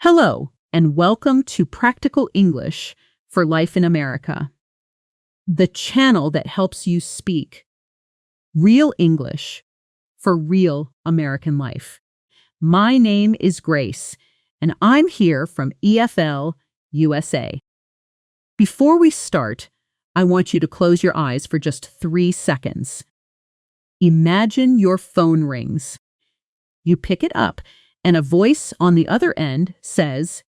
Hello, and welcome to Practical English for Life in America, the channel that helps you speak real English for real American life. My name is Grace, and I'm here from EFL, USA. Before we start, I want you to close your eyes for just 3 seconds. Imagine your phone rings. You pick it up, and a voice on the other end says,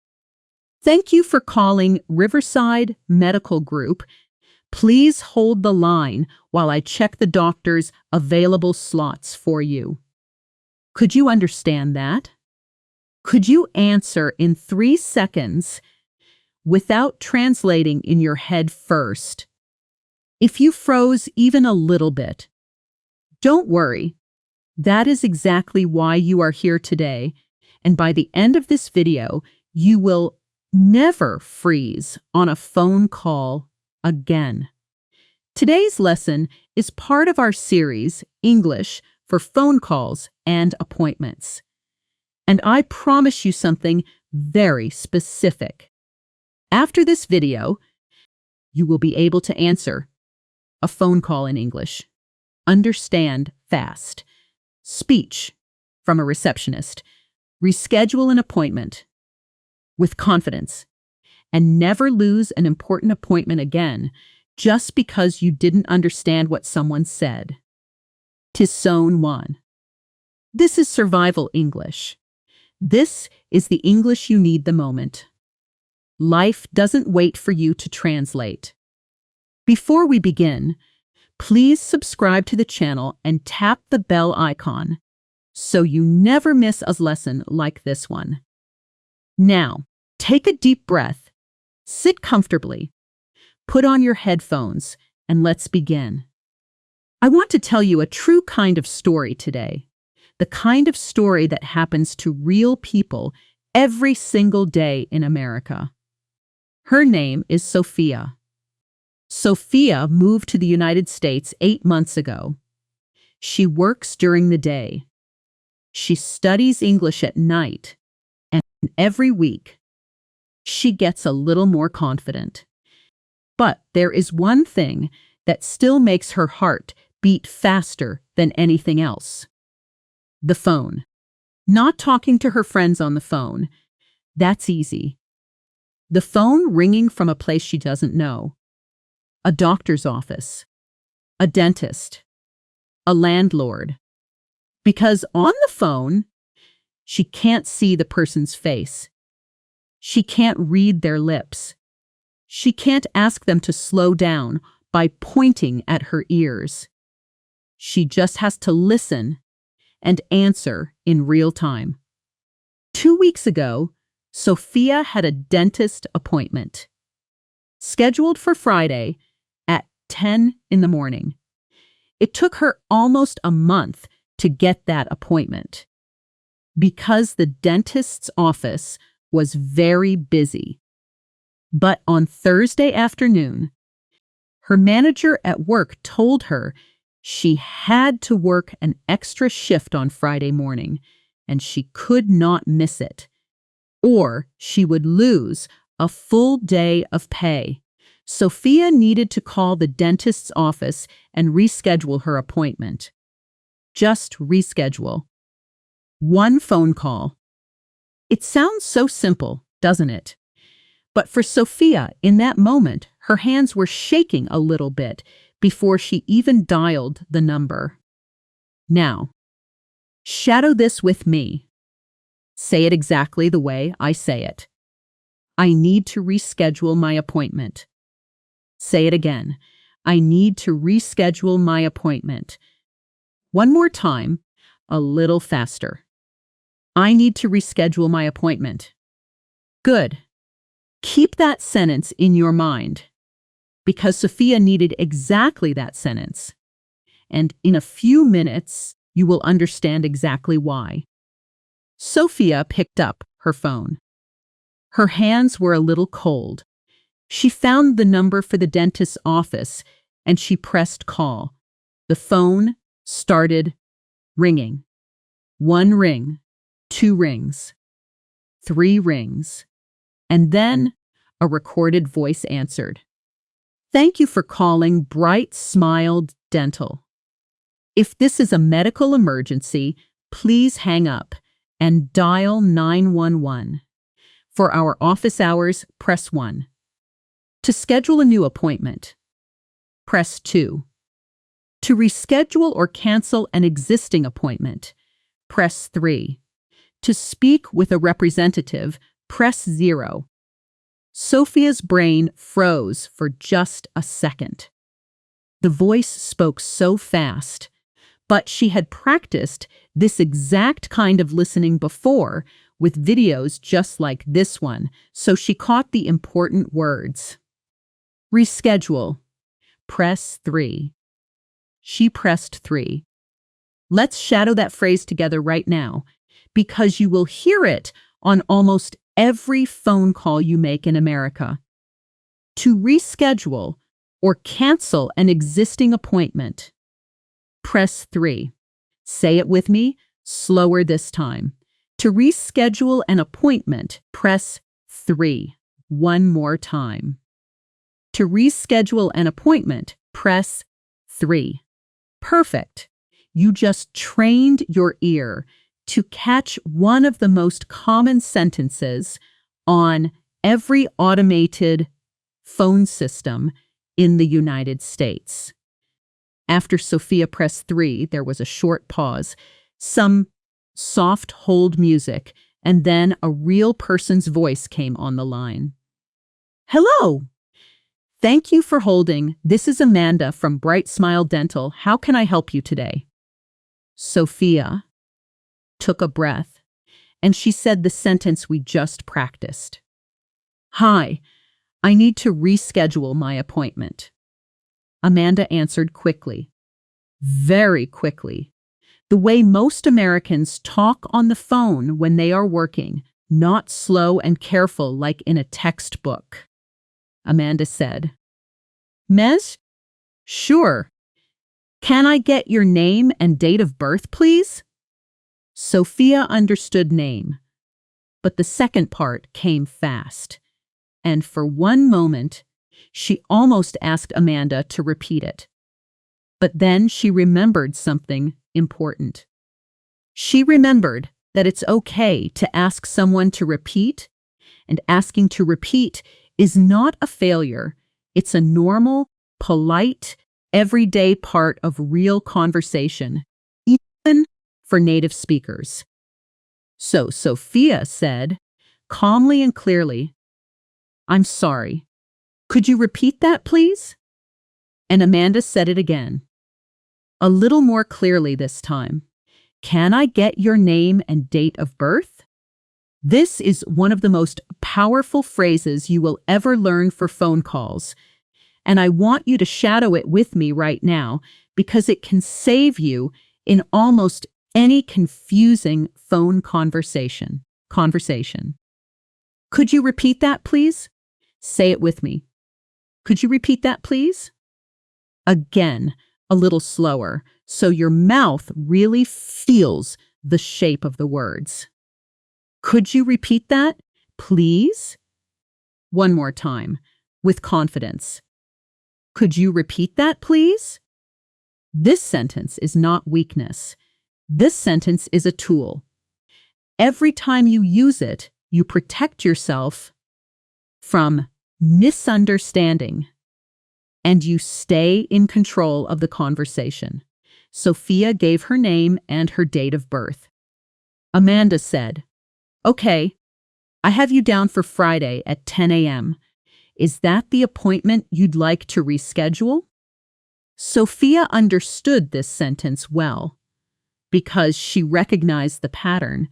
"Thank you for calling Riverside Medical Group. Please hold the line while I check the doctor's available slots for you." Could you understand that? Could you answer in 3 seconds without translating in your head first? If you froze even a little bit, don't worry. That is exactly why you are here today, and by the end of this video, you will never freeze on a phone call again. Today's lesson is part of our series, English for Phone Calls and Appointments. And I promise you something very specific. After this video, you will be able to answer a phone call in English, understand fast, speech from a receptionist, reschedule an appointment with confidence, and never lose an important appointment again just because you didn't understand what someone said. 'Tis Zone 1. This is survival English. This is the English you need the moment. Life doesn't wait for you to translate. Before we begin, please subscribe to the channel and tap the bell icon so you never miss a lesson like this one. Now, take a deep breath, sit comfortably, put on your headphones, and let's begin. I want to tell you a true kind of story today, the kind of story that happens to real people every single day in America. Her name is Sofia. Sofia moved to the United States 8 months ago. She works during the day. She studies English at night, and every week, she gets a little more confident. But there is one thing that still makes her heart beat faster than anything else. The phone. Not talking to her friends on the phone. That's easy. The phone ringing from a place she doesn't know. A doctor's office, a dentist, a landlord. Because on the phone, she can't see the person's face. She can't read their lips. She can't ask them to slow down by pointing at her ears. She just has to listen and answer in real time. 2 weeks ago, Sofia had a dentist appointment, scheduled for Friday at 10 in the morning. It took her almost a month to get that appointment because the dentist's office was very busy. But on Thursday afternoon, her manager at work told her she had to work an extra shift on Friday morning, and she could not miss it, or she would lose a full day of pay. Sofia needed to call the dentist's office and reschedule her appointment. Just reschedule. One phone call. It sounds so simple, doesn't it? But for Sofia, in that moment, her hands were shaking a little bit before she even dialed the number. Now, shadow this with me. Say it exactly the way I say it. I need to reschedule my appointment. Say it again. I need to reschedule my appointment. One more time, a little faster. I need to reschedule my appointment. Good. Keep that sentence in your mind, because Sofia needed exactly that sentence. And in a few minutes, you will understand exactly why. Sofia picked up her phone. Her hands were a little cold. She found the number for the dentist's office, and she pressed call. The phone started ringing. 1 ring, 2 rings, 3 rings, and then a recorded voice answered. Thank you for calling Bright Smiled Dental. If this is a medical emergency, please hang up and dial 911. For our office hours, press 1. To schedule a new appointment, press 2. To reschedule or cancel an existing appointment, press 3. To speak with a representative, press 0. Sofia's brain froze for just a second. The voice spoke so fast, but she had practiced this exact kind of listening before with videos just like this one, so she caught the important words. Reschedule. Press 3. She pressed 3. Let's shadow that phrase together right now, because you will hear it on almost every phone call you make in America. To reschedule or cancel an existing appointment, press 3. Say it with me, slower this time. To reschedule an appointment, press 3. One more time. To reschedule an appointment, press 3. Perfect. You just trained your ear to catch one of the most common sentences on every automated phone system in the United States. After Sofia pressed 3, there was a short pause, some soft hold music, and then a real person's voice came on the line. Hello! Thank you for holding. This is Amanda from Bright Smile Dental. How can I help you today? Sofia took a breath, and she said the sentence we just practiced. Hi, I need to reschedule my appointment. Amanda answered quickly, very quickly, the way most Americans talk on the phone when they are working, not slow and careful like in a textbook. Amanda said, Miss? Sure. Can I get your name and date of birth, please? Sofia understood name, but the second part came fast, and for one moment, she almost asked Amanda to repeat it. But then she remembered something important. She remembered that it's okay to ask someone to repeat, and asking to repeat is not a failure. It's a normal, polite, everyday part of real conversation, even for native speakers. So Sofia said, calmly and clearly, I'm sorry. Could you repeat that, please? And Amanda said it again, a little more clearly this time. Can I get your name and date of birth? This is one of the most powerful phrases you will ever learn for phone calls, and I want you to shadow it with me right now because it can save you in almost any confusing phone conversation. Could you repeat that, please? Say it with me. Could you repeat that, please? Again, a little slower, so your mouth really feels the shape of the words. Could you repeat that, please? One more time, with confidence. Could you repeat that, please? This sentence is not weakness. This sentence is a tool. Every time you use it, you protect yourself from misunderstanding, and you stay in control of the conversation. Sofia gave her name and her date of birth. Amanda said, Okay, I have you down for Friday at 10 a.m. Is that the appointment you'd like to reschedule? Sofia understood this sentence well because she recognized the pattern.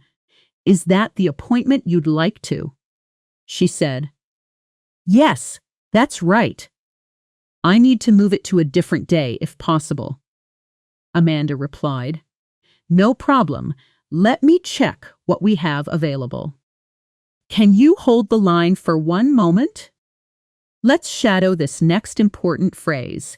Is that the appointment you'd like to? She said, Yes, that's right. I need to move it to a different day if possible. Amanda replied, No problem. Let me check what we have available. Can you hold the line for one moment? Let's shadow this next important phrase,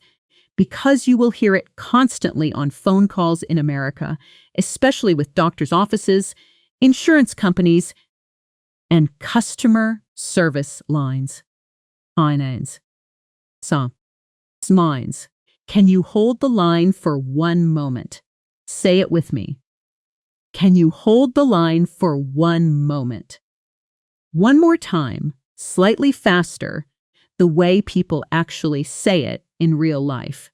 because you will hear it constantly on phone calls in America, especially with doctors' offices, insurance companies, and customer service lines. Finance. Some. Lines. Can you hold the line for one moment? Say it with me. Can you hold the line for one moment? One more time, slightly faster, the way people actually say it in real life.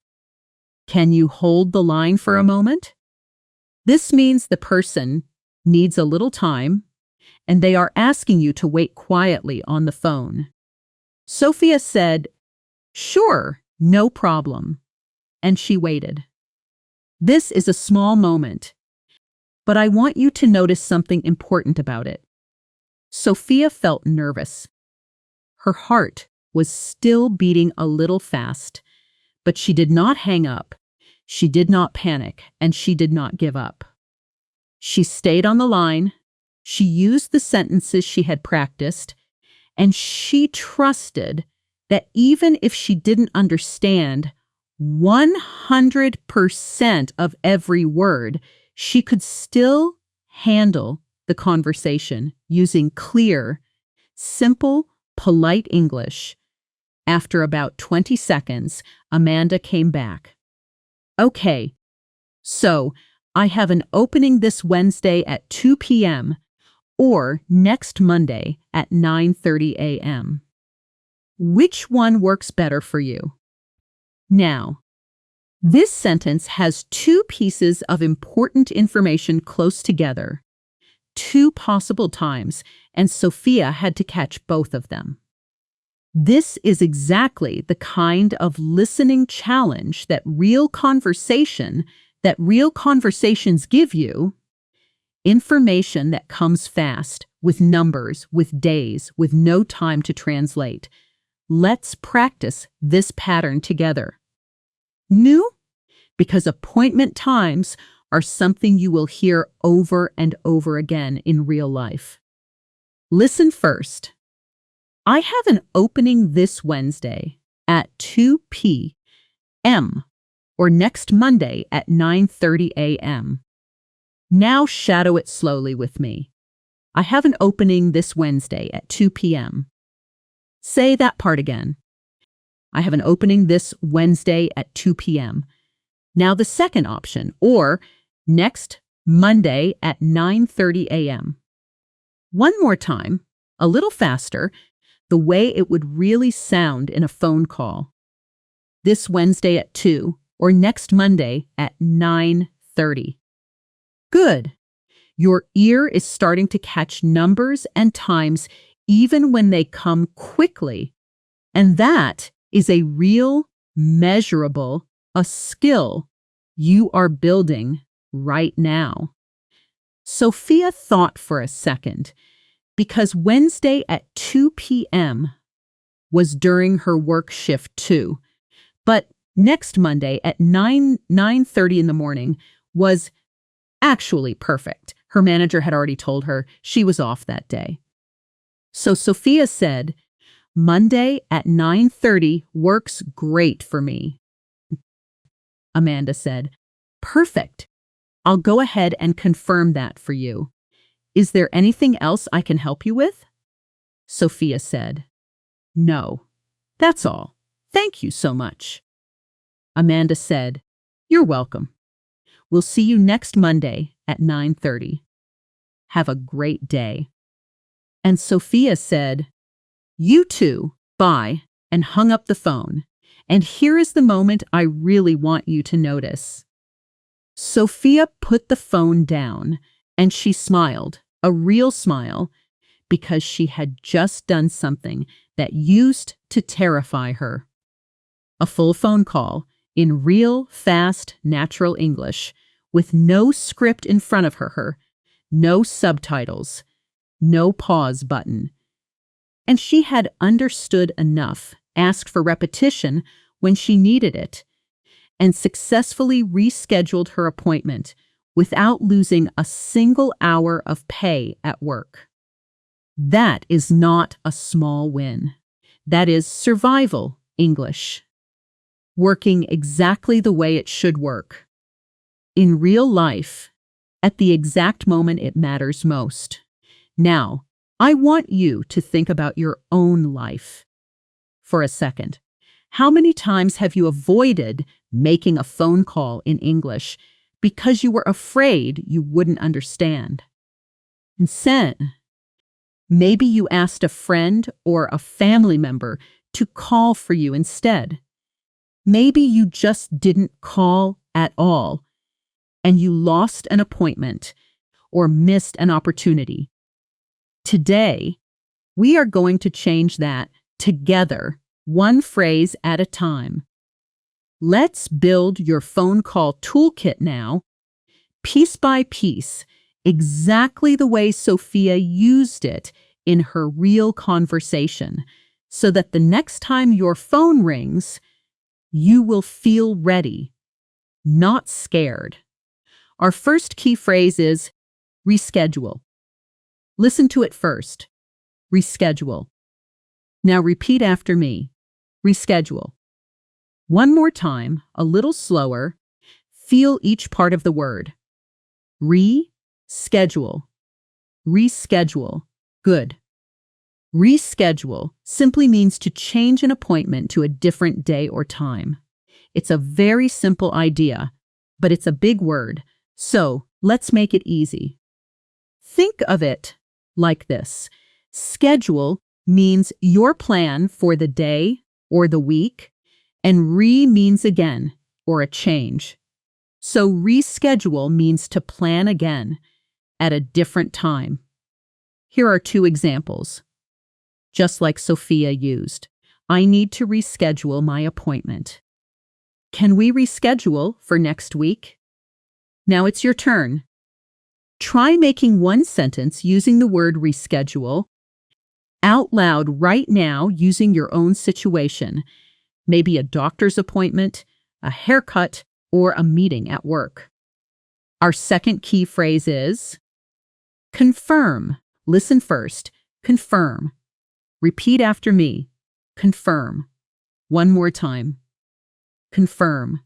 Can you hold the line for a moment? This means the person needs a little time, and they are asking you to wait quietly on the phone. Sofia said, "Sure, no problem," and she waited. This is a small moment, but I want you to notice something important about it. Sofia felt nervous. Her heart was still beating a little fast, but she did not hang up. She did not panic, and she did not give up. She stayed on the line. She used the sentences she had practiced, and she trusted that even if she didn't understand 100% of every word, she could still handle the conversation using clear, simple, polite English. After about 20 seconds, Amanda came back. "Okay, so I have an opening this Wednesday at 2 p.m. or next Monday at 9:30 a.m. Which one works better for you?" Now, this sentence has two pieces of important information close together, two possible times, and Sofia had to catch both of them. This is exactly the kind of listening challenge that real conversations give you. Information that comes fast, with numbers, with days, with no time to translate. Let's practice this pattern together. New? Because appointment times are something you will hear over and over again in real life. Listen first. I have an opening this Wednesday at 2 p.m. or next Monday at 9:30 a.m. Now shadow it slowly with me. I have an opening this Wednesday at 2 p.m. Say that part again. I have an opening this Wednesday at 2 p.m. Now the second option, or next Monday at 9:30 a.m. One more time, a little faster, the way it would really sound in a phone call. This Wednesday at 2, or next Monday at 9:30. Good. Your ear is starting to catch numbers and times even when they come quickly. And that is a real, measurable, a skill you are building right now. Sofia thought for a second, because Wednesday at 2 p.m. was during her work shift too. But next Monday at 9:30 in the morning was actually perfect. Her manager had already told her she was off that day. So Sofia said, "Monday at 9:30 works great for me." Amanda said, "Perfect. I'll go ahead and confirm that for you. Is there anything else I can help you with?" Sofia said, "No, that's all. Thank you so much." Amanda said, "You're welcome. We'll see you next Monday at 9:30. Have a great day." And Sofia said, "You too, bye," and hung up the phone. And here is the moment I really want you to notice. Sofia put the phone down and she smiled, a real smile, because she had just done something that used to terrify her. A full phone call in real, fast, natural English, with no script in front of her, no subtitles, no pause button. And she had understood enough, asked for repetition when she needed it, and successfully rescheduled her appointment without losing a single hour of pay at work. That is not a small win. That is survival English, working exactly the way it should work. In real life, at the exact moment it matters most. Now, I want you to think about your own life for a second. How many times have you avoided making a phone call in English because you were afraid you wouldn't understand? Instead, maybe you asked a friend or a family member to call for you instead. Maybe you just didn't call at all and you lost an appointment or missed an opportunity. Today, we are going to change that together, one phrase at a time. Let's build your phone call toolkit now, piece by piece, exactly the way Sofia used it in her real conversation, so that the next time your phone rings, you will feel ready, not scared. Our first key phrase is reschedule. Listen to it first. Reschedule. Now repeat after me. Reschedule. One more time, a little slower. Feel each part of the word. Reschedule. Reschedule. Good. Reschedule simply means to change an appointment to a different day or time. It's a very simple idea, but it's a big word, so let's make it easy. Think of it like this. Schedule means your plan for the day or the week, and means again, or a change. So reschedule means to plan again at a different time. Here are two examples, just like Sofia used. I need to reschedule my appointment. Can we reschedule for next week? Now it's your turn. Try making one sentence using the word reschedule out loud right now using your own situation, maybe a doctor's appointment, a haircut, or a meeting at work. Our second key phrase is confirm. Listen first. Confirm. Repeat after me. Confirm. One more time. Confirm.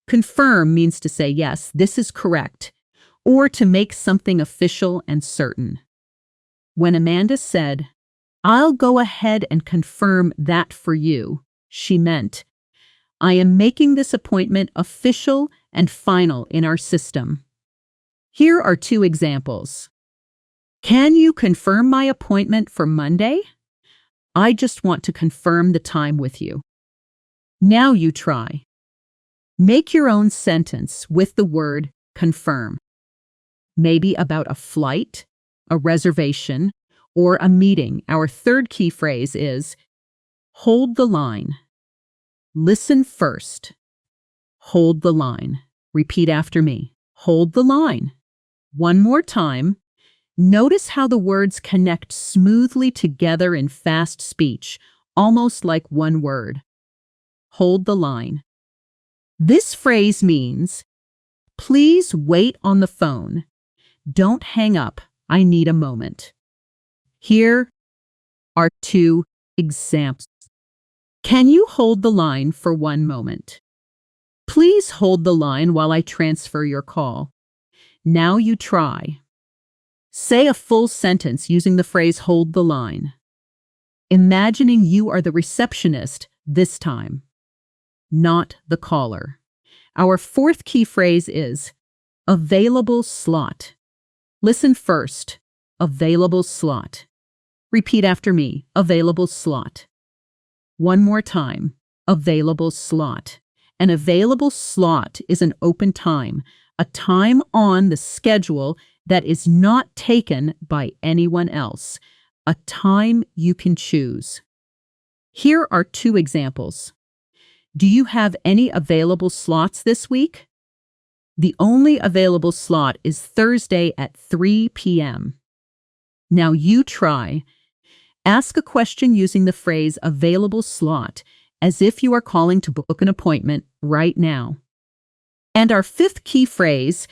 Confirm means to say, yes, this is correct, or to make something official and certain. When Amanda said, I'll go ahead and confirm that for you, she meant, I am making this appointment official and final in our system. Here are two examples. Can you confirm my appointment for Monday? I just want to confirm the time with you. Now you try. Make your own sentence with the word confirm. Maybe about a flight, a reservation, or a meeting. Our third key phrase is hold the line. Listen first. Hold the line. Repeat after me. Hold the line. One more time. Notice how the words connect smoothly together in fast speech, almost like one word. Hold the line. This phrase means, please wait on the phone. Don't hang up. I need a moment. Here are two examples. Can you hold the line for one moment? Please hold the line while I transfer your call. Now you try. Say a full sentence using the phrase hold the line. Imagining you are the receptionist this time, not the caller. Our fourth key phrase is available slot. Listen first. Available slot. Repeat after me. Available slot. One more time. Available slot. An available slot is an open time, a time on the schedule that is not taken by anyone else, a time you can choose. Here are two examples. Do you have any available slots this week? The only available slot is Thursday at 3 p.m. Now you try. Ask a question using the phrase available slot as if you are calling to book an appointment right now. And our fifth key phrase,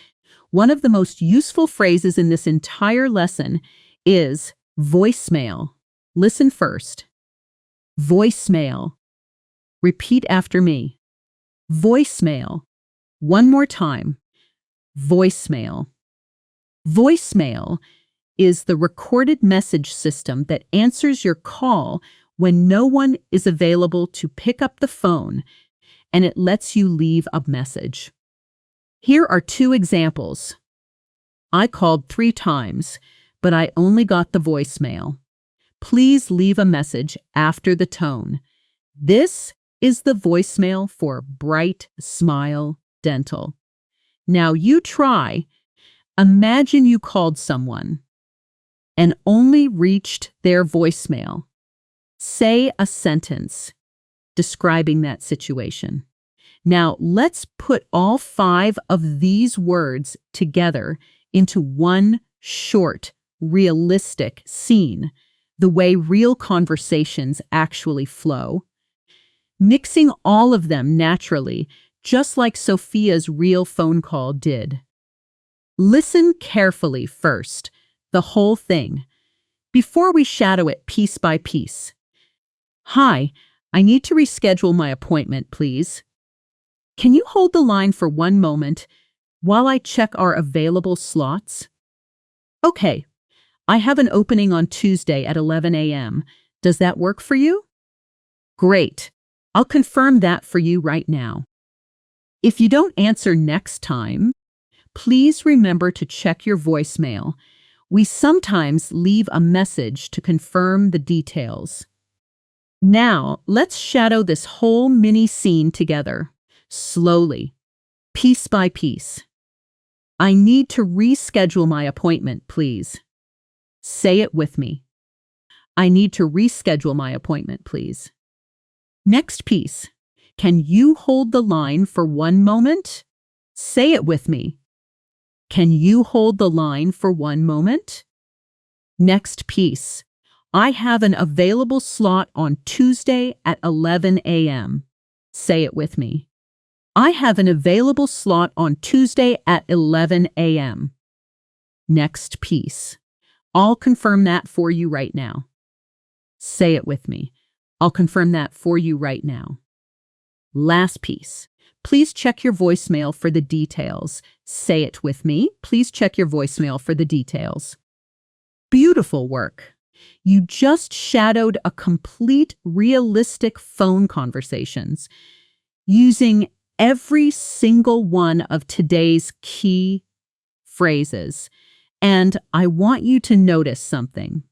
one of the most useful phrases in this entire lesson, is voicemail. Listen first. Voicemail. Repeat after me. Voicemail. One more time. Voicemail. Voicemail is the recorded message system that answers your call when no one is available to pick up the phone, and it lets you leave a message. Here are 2 examples. I called 3 times, but I only got the voicemail. Please leave a message after the tone. This is the voicemail for Bright Smile Dental. Now you try. Imagine you called someone and only reached their voicemail. Say a sentence describing that situation. Now let's put all 5 of these words together into one short, realistic scene, the way real conversations actually flow, mixing all of them naturally, just like Sofia's real phone call did. Listen carefully first, the whole thing, before we shadow it piece by piece. Hi, I need to reschedule my appointment, please. Can you hold the line for 1 moment while I check our available slots? Okay, I have an opening on Tuesday at 11 a.m. Does that work for you? Great. I'll confirm that for you right now. If you don't answer next time, please remember to check your voicemail. We sometimes leave a message to confirm the details. Now, let's shadow this whole mini scene together, slowly, piece by piece. I need to reschedule my appointment, please. Say it with me. I need to reschedule my appointment, please. Next piece. Can you hold the line for 1 moment? Say it with me. Can you hold the line for 1 moment? Next piece. I have an available slot on Tuesday at 11 a.m. Say it with me. I have an available slot on Tuesday at 11 a.m. Next piece. I'll confirm that for you right now. Say it with me. I'll confirm that for you right now. Last piece. Please check your voicemail for the details. Say it with me. Please check your voicemail for the details. Beautiful work. You just shadowed a complete, realistic phone conversations using every single one of today's key phrases. And I want you to notice something.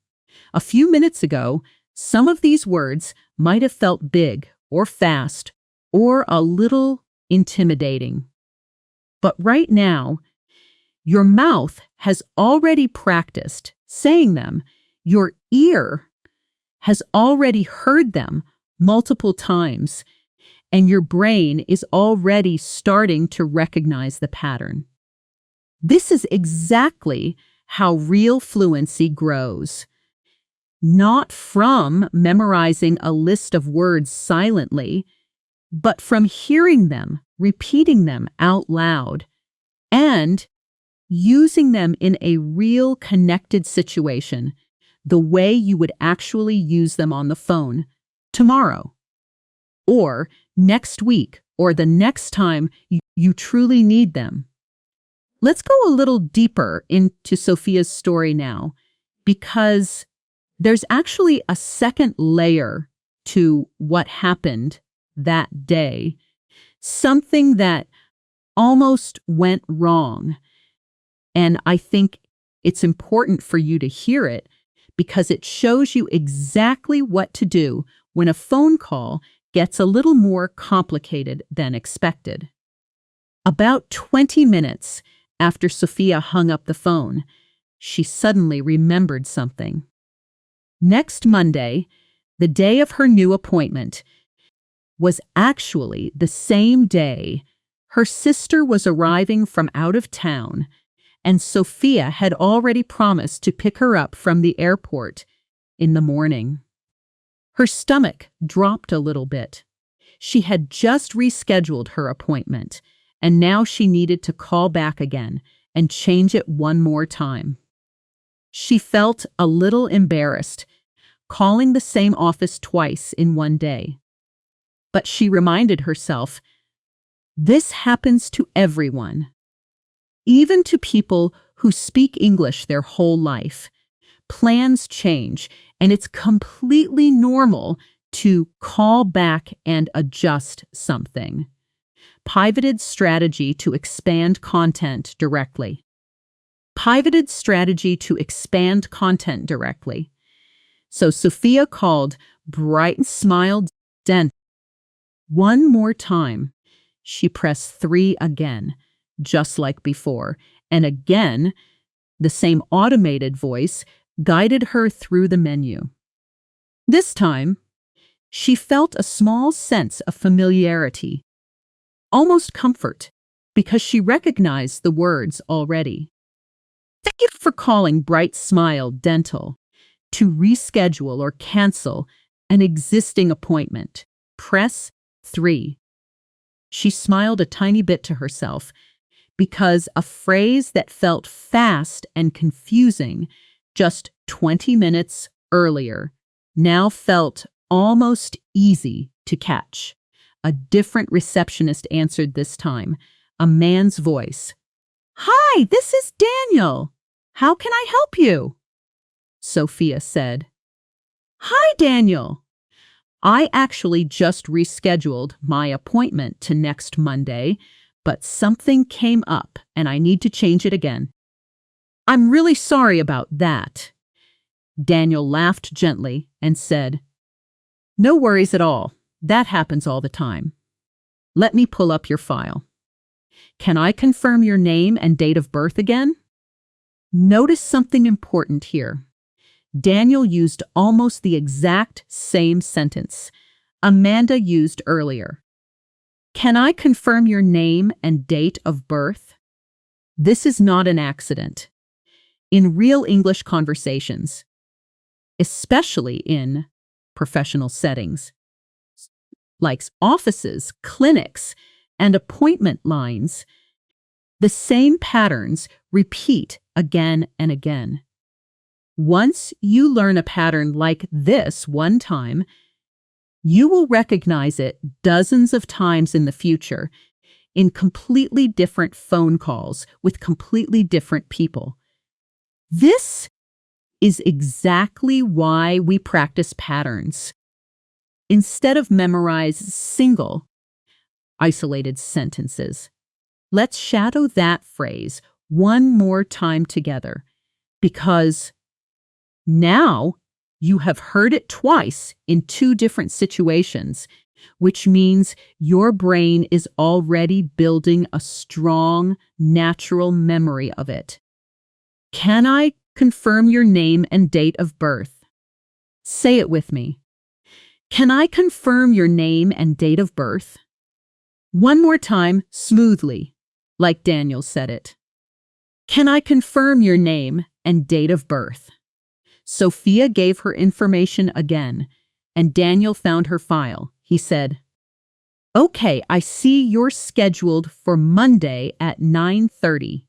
A few minutes ago, some of these words might have felt big or fast or a little intimidating. But right now, your mouth has already practiced saying them. Your ear has already heard them multiple times, and your brain is already starting to recognize the pattern. This is exactly how real fluency grows. Not from memorizing a list of words silently, but from hearing them, repeating them out loud, and using them in a real connected situation, the way you would actually use them on the phone tomorrow, or next week, or the next time you truly need them. Let's go a little deeper into Sofia's story now, because there's actually a second layer to what happened that day, something that almost went wrong. And I think it's important for you to hear it because it shows you exactly what to do when a phone call gets a little more complicated than expected. About 20 minutes after Sofia hung up the phone, she suddenly remembered something. Next Monday, the day of her new appointment, was actually the same day her sister was arriving from out of town, and Sofia had already promised to pick her up from the airport in the morning. Her stomach dropped a little bit. She had just rescheduled her appointment, and now she needed to call back again and change it one more time. She felt a little embarrassed, calling the same office twice in one day. But she reminded herself, this happens to everyone, even to people who speak English their whole life. Plans change, and it's completely normal to call back and adjust something. Pivoted strategy to expand content directly. Pivoted strategy to expand content directly. So Sofia called bright and smiled dental. One more time. She pressed 3 again, just like before, and again, the same automated voice guided her through the menu. This time, she felt a small sense of familiarity, almost comfort, because she recognized the words already. Thank you for calling Bright Smile Dental. To reschedule or cancel an existing appointment, press 3. She smiled a tiny bit to herself because a phrase that felt fast and confusing just 20 minutes earlier now felt almost easy to catch. A different receptionist answered this time, a man's voice. "Hi, this is Daniel. How can I help you?" Sofia said. "Hi, Daniel. I actually just rescheduled my appointment to next Monday, but something came up and I need to change it again. I'm really sorry about that." Daniel laughed gently and said, "No worries at all. That happens all the time. Let me pull up your file. Can I confirm your name and date of birth again?" Notice something important here. Daniel used almost the exact same sentence Amanda used earlier. "Can I confirm your name and date of birth?" This is not an accident. In real English conversations, especially in professional settings, like offices, clinics, and appointment lines, the same patterns repeat again and again. Once you learn a pattern like this one time, you will recognize it dozens of times in the future in completely different phone calls with completely different people. This is exactly why we practice patterns. Instead of memorize single, isolated sentences, let's shadow that phrase one more time together, because now you have heard it twice in 2 different situations, which means your brain is already building a strong, natural memory of it. Can I confirm your name and date of birth? Say it with me. Can I confirm your name and date of birth? One more time, smoothly, like Daniel said it. Can I confirm your name and date of birth? Sofia gave her information again, and Daniel found her file. He said, "Okay, I see you're scheduled for Monday at 9:30.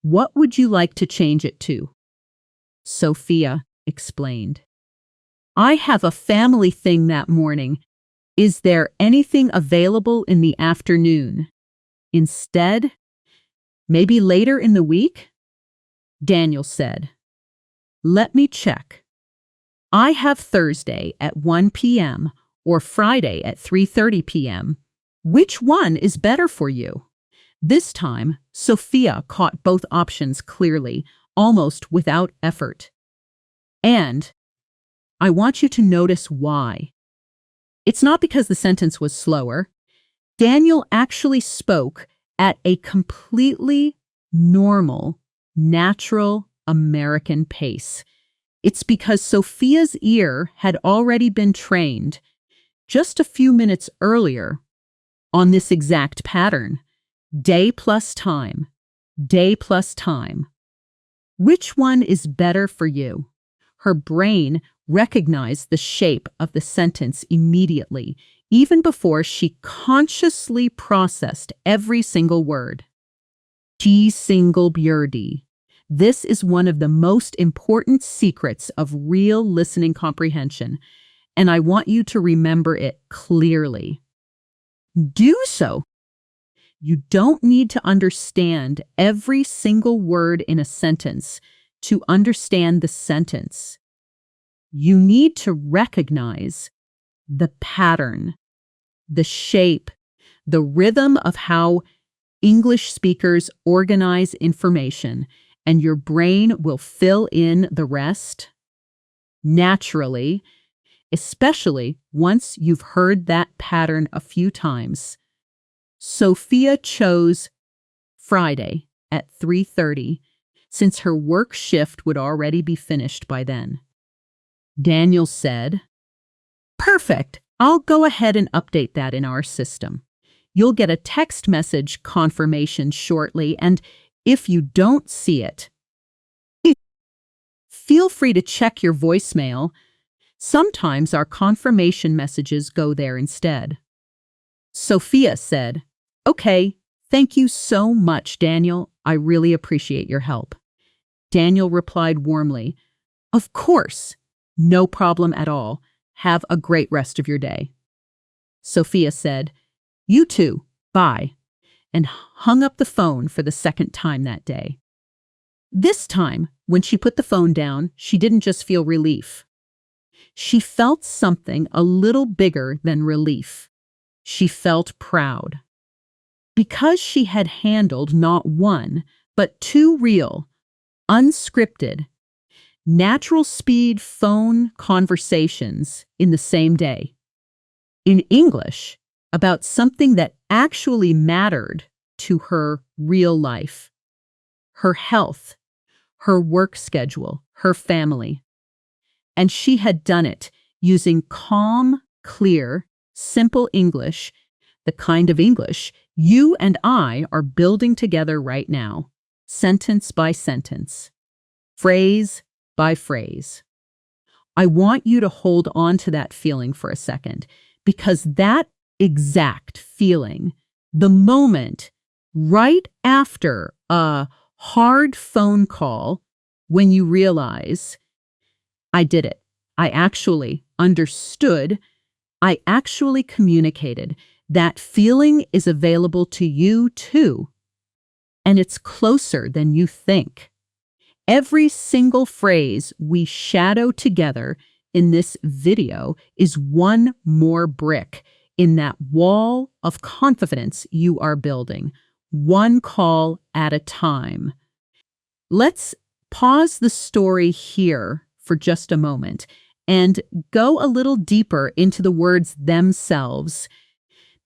What would you like to change it to?" Sofia explained, "I have a family thing that morning. Is there anything available in the afternoon? Instead, maybe later in the week?" Daniel said, "Let me check. I have Thursday at 1 p.m. or Friday at 3:30 p.m. Which one is better for you?" This time, Sofia caught both options clearly, almost without effort. And I want you to notice why. It's not because the sentence was slower. Daniel actually spoke at a completely normal, natural American pace. It's because Sofia's ear had already been trained just a few minutes earlier on this exact pattern. Day plus time, day plus time. Which one is better for you? Her brain recognized the shape of the sentence immediately, even before she consciously processed every single word. T single björdi. This is one of the most important secrets of real listening comprehension, and I want you to remember it clearly. Do so. You don't need to understand every single word in a sentence to understand the sentence. You need to recognize the pattern, the shape, the rhythm of how English speakers organize information, and your brain will fill in the rest naturally, especially once you've heard that pattern a few times. Sophia chose Friday at 3:30 since her work shift would already be finished by then. Daniel said, "Perfect. I'll go ahead and update that in our system. You'll get a text message confirmation shortly, and if you don't see it, feel free to check your voicemail. Sometimes our confirmation messages go there instead." Sophia said, "Okay, thank you so much, Daniel. I really appreciate your help." Daniel replied warmly, "Of course, no problem at all. Have a great rest of your day." Sophia said, "You too, bye," and hung up the phone for the second time that day. This time, when she put the phone down, she didn't just feel relief. She felt something a little bigger than relief. She felt proud. Because she had handled not one, but two real, unscripted, natural speed phone conversations in the same day. In English, about something that actually mattered to her real life, her health, her work schedule, her family. And she had done it using calm, clear, simple English, the kind of English you and I are building together right now, sentence by sentence, phrase by phrase. I want you to hold on to that feeling for a second, because that exact feeling, the moment right after a hard phone call when you realize, I did it. I actually understood. I actually communicated. That feeling is available to you too. And it's closer than you think. Every single phrase we shadow together in this video is one more brick in that wall of confidence you are building, one call at a time. Let's pause the story here for just a moment and go a little deeper into the words themselves,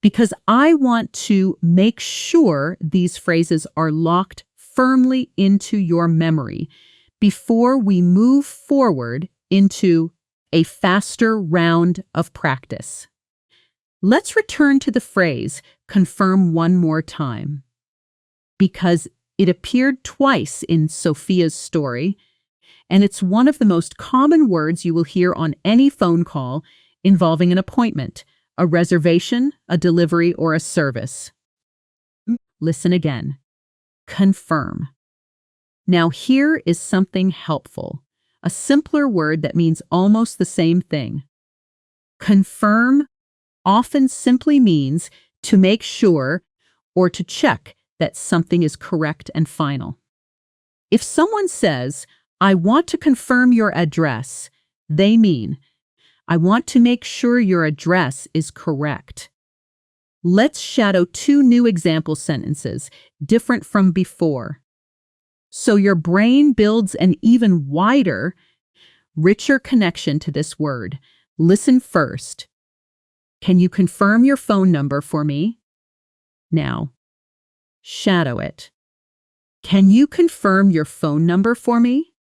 because I want to make sure these phrases are locked firmly into your memory before we move forward into a faster round of practice. Let's return to the phrase, confirm one more time, because it appeared twice in Sophia's story, and it's one of the most common words you will hear on any phone call involving an appointment, a reservation, a delivery, or a service. Listen again. Confirm. Now here is something helpful, a simpler word that means almost the same thing. Confirm often simply means to make sure or to check that something is correct and final. If someone says, "I want to confirm your address," they mean, "I want to make sure your address is correct." Let's shadow two new example sentences, different from before, so your brain builds an even wider, richer connection to this word. Listen first. Can you confirm your phone number for me? Now, shadow it. Can you confirm your phone number for me?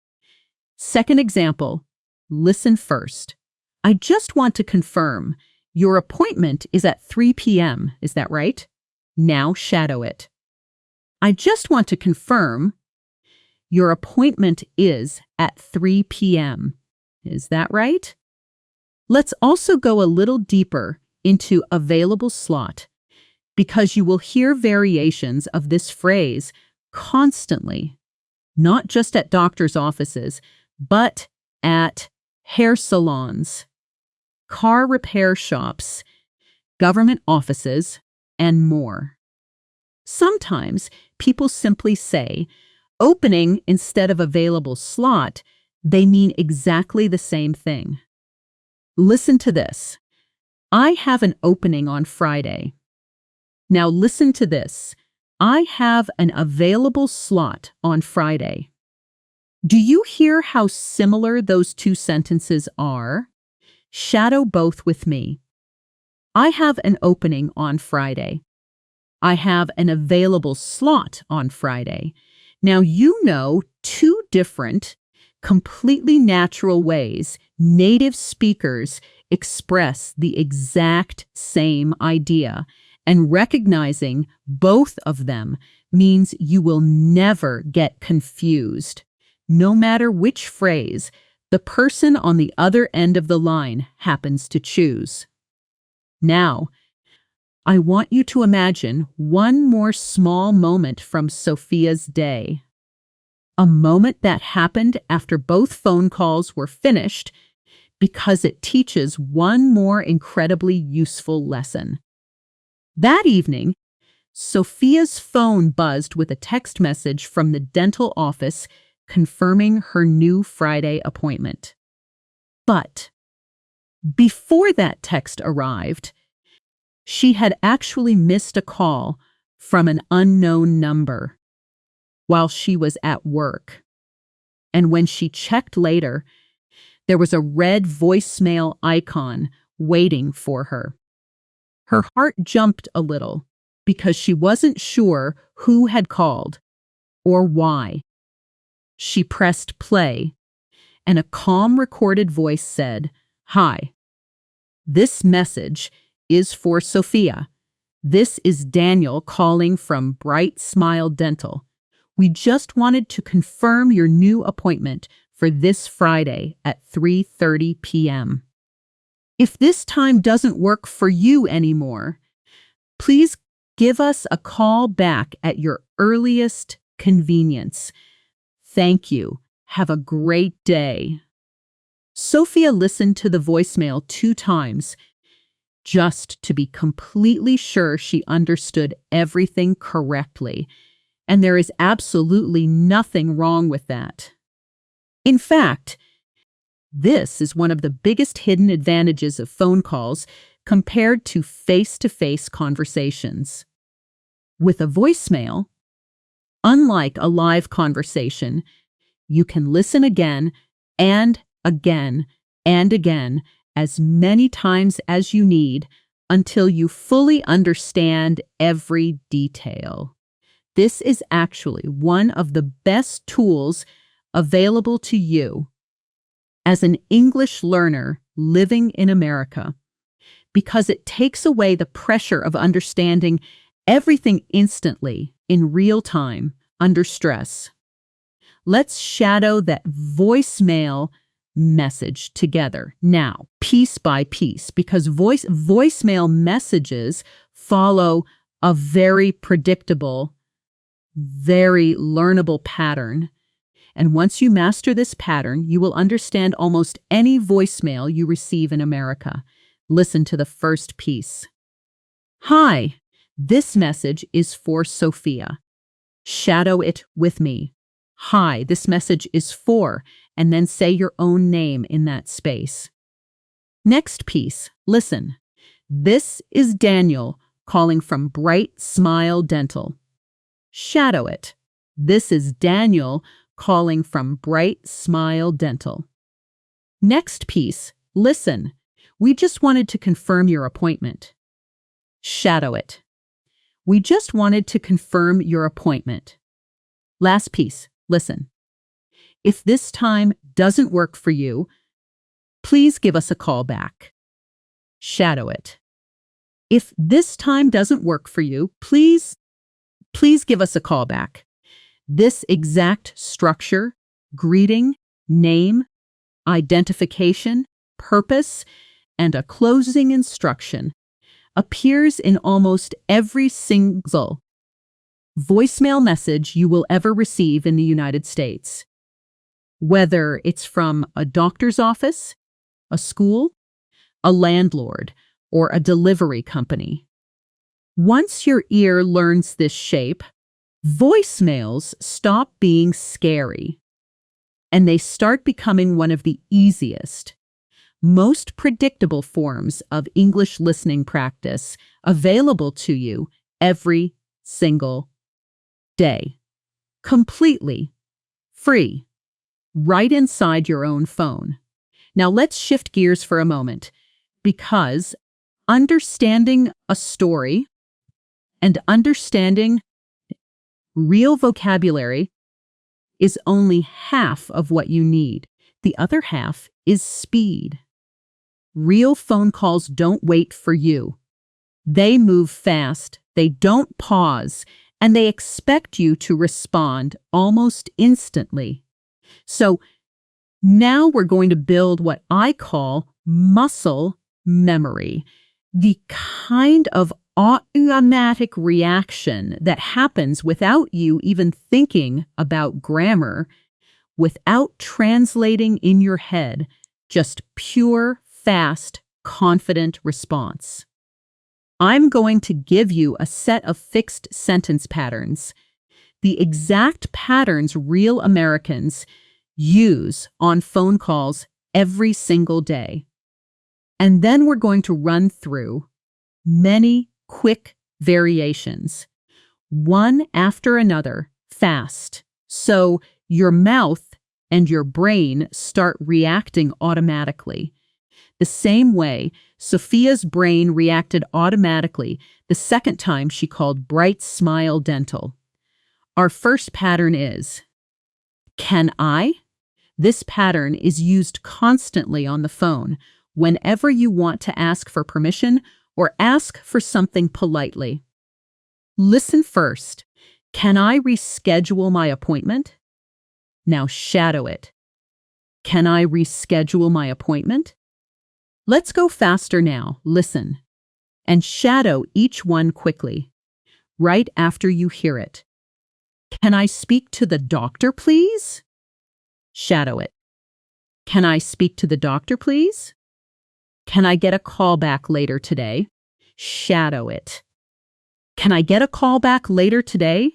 Second example, listen first. I just want to confirm. Your appointment is at 3 p.m., is that right? Now shadow it. I just want to confirm. Your appointment is at 3 p.m., is that right? Let's also go a little deeper into available slot, because you will hear variations of this phrase constantly, not just at doctor's offices, but at hair salons, car repair shops, government offices, and more. Sometimes people simply say opening instead of available slot. They mean exactly the same thing. Listen to this. I have an opening on Friday. Now listen to this. I have an available slot on Friday. Do you hear how similar those two sentences are? Shadow both with me. I have an opening on Friday. I have an available slot on Friday. Now you know two different, completely natural ways native speakers express the exact same idea, and recognizing both of them means you will never get confused. No matter which phrase the person on the other end of the line happens to choose. Now, I want you to imagine one more small moment from Sofia's day. A moment that happened after both phone calls were finished, because it teaches one more incredibly useful lesson. That evening, Sofia's phone buzzed with a text message from the dental office confirming her new Friday appointment. But before that text arrived, she had actually missed a call from an unknown number while she was at work. And when she checked later, there was a red voicemail icon waiting for her. Her heart jumped a little because she wasn't sure who had called or why. She pressed play, and a calm recorded voice said, "Hi, this message is for Sofia. This is Daniel calling from Bright Smile Dental. We just wanted to confirm your new appointment for this Friday at 3:30 p.m. If this time doesn't work for you anymore, please give us a call back at your earliest convenience. Thank you. Have a great day." Sofia listened to the voicemail 2 times, just to be completely sure she understood everything correctly, and there is absolutely nothing wrong with that. In fact, this is one of the biggest hidden advantages of phone calls compared to face-to-face conversations. With a voicemail, unlike a live conversation, you can listen again and again and again as many times as you need until you fully understand every detail. This is actually one of the best tools available to you as an English learner living in America, because it takes away the pressure of understanding everything instantly in real time under stress. Let's shadow that voicemail message together now, piece by piece, because voicemail messages follow a very predictable, very learnable pattern. And once you master this pattern, you will understand almost any voicemail you receive in America. Listen to the first piece. "Hi, this message is for Sofia. Shadow it with me. Hi, this message is for," and then say your own name in that space. Next piece, listen. "This is Daniel calling from Bright Smile Dental." Shadow it. "This is Daniel calling from Bright Smile Dental." Next piece, listen. "We just wanted to confirm your appointment." Shadow it. "We just wanted to confirm your appointment." Last piece, listen. "If this time doesn't work for you, please give us a call back." Shadow it. "If this time doesn't work for you, please give us a call back." This exact structure, greeting, name, identification, purpose, and a closing instruction appears in almost every single voicemail message you will ever receive in the United States. Whether it's from a doctor's office, a school, a landlord, or a delivery company. Once your ear learns this shape, voicemails stop being scary and they start becoming one of the easiest, most predictable forms of English listening practice available to you every single day. Completely free, right inside your own phone. Now let's shift gears for a moment, because understanding a story and understanding real vocabulary is only half of what you need. The other half is speed. Real phone calls don't wait for you. They move fast, they don't pause, and they expect you to respond almost instantly. So now we're going to build what I call muscle memory, the kind of automatic reaction that happens without you even thinking about grammar, without translating in your head, just pure, fast, confident response. I'm going to give you a set of fixed sentence patterns, the exact patterns real Americans use on phone calls every single day. And then we're going to run through many quick variations, one after another, fast, so your mouth and your brain start reacting automatically. The same way Sofia's brain reacted automatically the second time she called Bright Smile Dental. Our first pattern is, can I? This pattern is used constantly on the phone whenever you want to ask for permission or ask for something politely. Listen first. Can I reschedule my appointment? Now shadow it. Can I reschedule my appointment? Let's go faster now. Listen and shadow each one quickly, right after you hear it. Can I speak to the doctor, please? Shadow it. Can I speak to the doctor, please? Can I get a call back later today? Shadow it. Can I get a call back later today?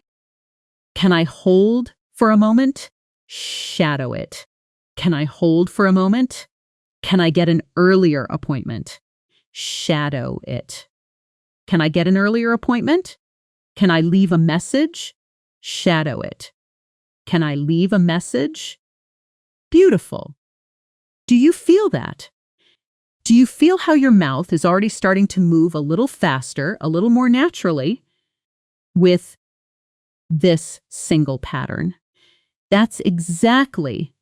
Can I hold for a moment? Shadow it. Can I hold for a moment? Can I get an earlier appointment? Shadow it. Can I get an earlier appointment? Can I leave a message? Shadow it. Can I leave a message? Beautiful. Do you feel that? Do you feel how your mouth is already starting to move a little faster, a little more naturally with this single pattern? That's exactly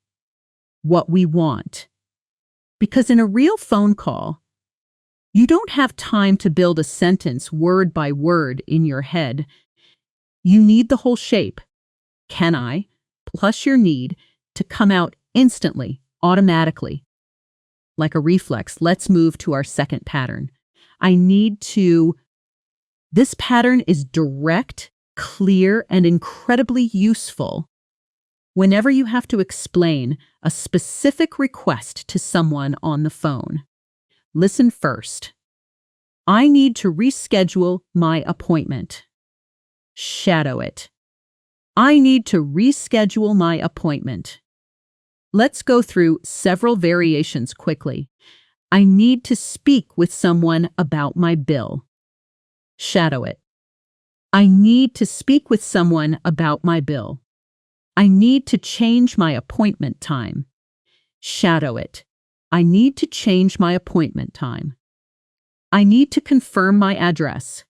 what we want. Because in a real phone call, you don't have time to build a sentence word by word in your head. You need the whole shape, can I, plus your need to come out instantly, automatically. Like a reflex, let's move to our second pattern. This pattern is direct, clear, and incredibly useful whenever you have to explain a specific request to someone on the phone. Listen first. I need to reschedule my appointment. Shadow it. I need to reschedule my appointment. Let's go through several variations quickly. I need to speak with someone about my bill. Shadow it. I need to speak with someone about my bill. I need to change my appointment time. Shadow it. I need to change my appointment time. I need to confirm my address.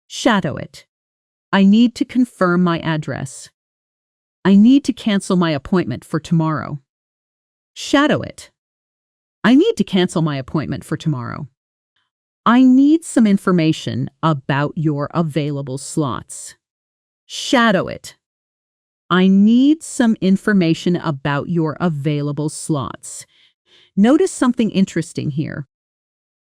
Shadow it. I need to confirm my address. I need to cancel my appointment for tomorrow. Shadow it. I need to cancel my appointment for tomorrow. I need some information about your available slots. Shadow it. I need some information about your available slots. Notice something interesting here.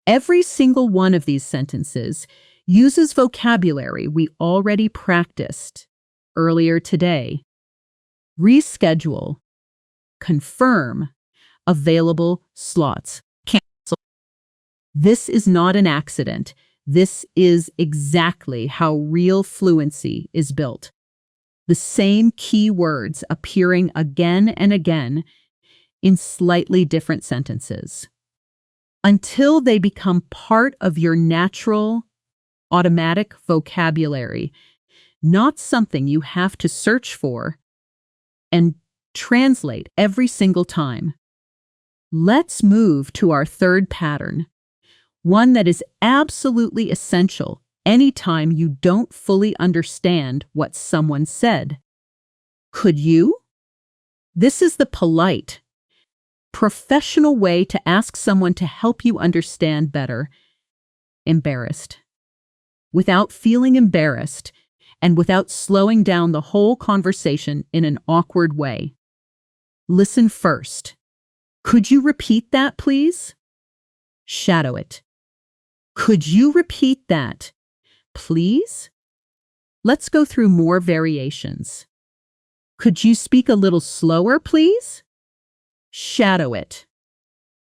Every single one of these sentences uses vocabulary we already practiced earlier today. Reschedule, confirm, available slots, cancel. This is not an accident. This is exactly how real fluency is built. The same key words appearing again and again in slightly different sentences until they become part of your natural, automatic vocabulary, not something you have to search for and translate every single time. Let's move to our third pattern, one that is absolutely essential anytime you don't fully understand what someone said. Could you? This is the polite, professional way to ask someone to help you understand better. Embarrassed. Without feeling embarrassed and without slowing down the whole conversation in an awkward way. Listen first. Could you repeat that, please? Shadow it. Could you repeat that, please? Let's go through more variations. Could you speak a little slower, please? Shadow it.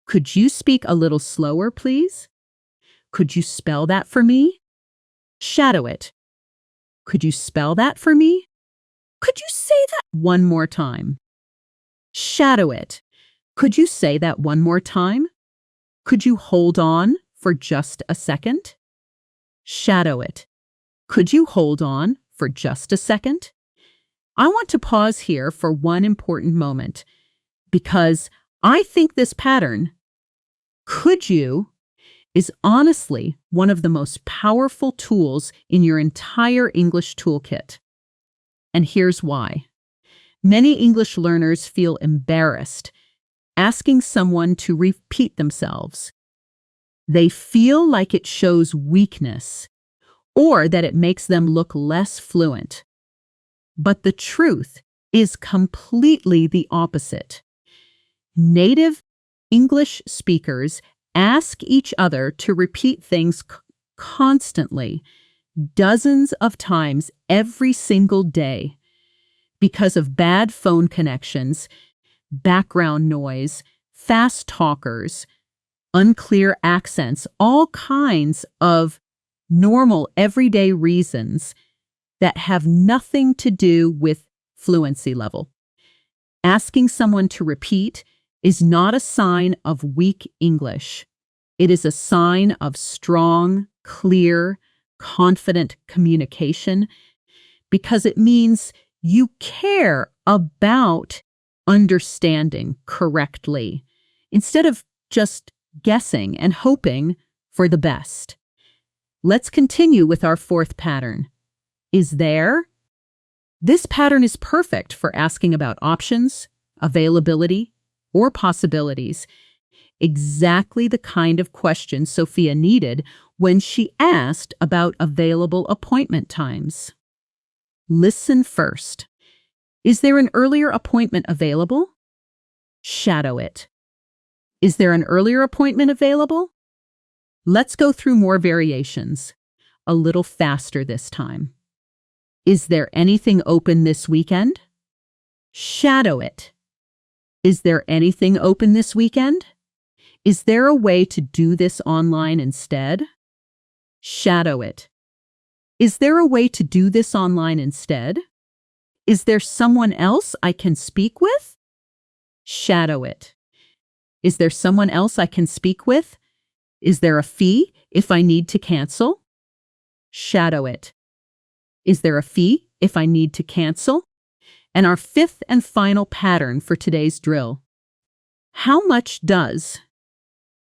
Could you speak a little slower, please? Could you spell that for me? Shadow it. Could you spell that for me? Could you say that one more time? Shadow it. Could you say that one more time? Could you hold on for just a second? Shadow it. Could you hold on for just a second? I want to pause here for one important moment because I think this pattern, could you, is honestly one of the most powerful tools in your entire English toolkit. And here's why. Many English learners feel embarrassed asking someone to repeat themselves. They feel like it shows weakness or that it makes them look less fluent. But the truth is completely the opposite. Native English speakers ask each other to repeat things constantly, dozens of times every single day, because of bad phone connections, background noise, fast talkers, unclear accents, all kinds of normal, everyday reasons that have nothing to do with fluency level. Asking someone to repeat is not a sign of weak English. It is a sign of strong, clear, confident communication because it means you care about understanding correctly instead of just guessing and hoping for the best. Let's continue with our fourth pattern. Is there? This pattern is perfect for asking about options, availability, or possibilities. Exactly the kind of question Sofia needed when she asked about available appointment times. Listen first. Is there an earlier appointment available? Shadow it. Is there an earlier appointment available? Let's go through more variations, a little faster this time. Is there anything open this weekend? Shadow it. Is there anything open this weekend? Is there a way to do this online instead? Shadow it. Is there a way to do this online instead? Is there someone else I can speak with? Shadow it. Is there someone else I can speak with? Is there a fee if I need to cancel? Shadow it. Is there a fee if I need to cancel? And our fifth and final pattern for today's drill. How much does,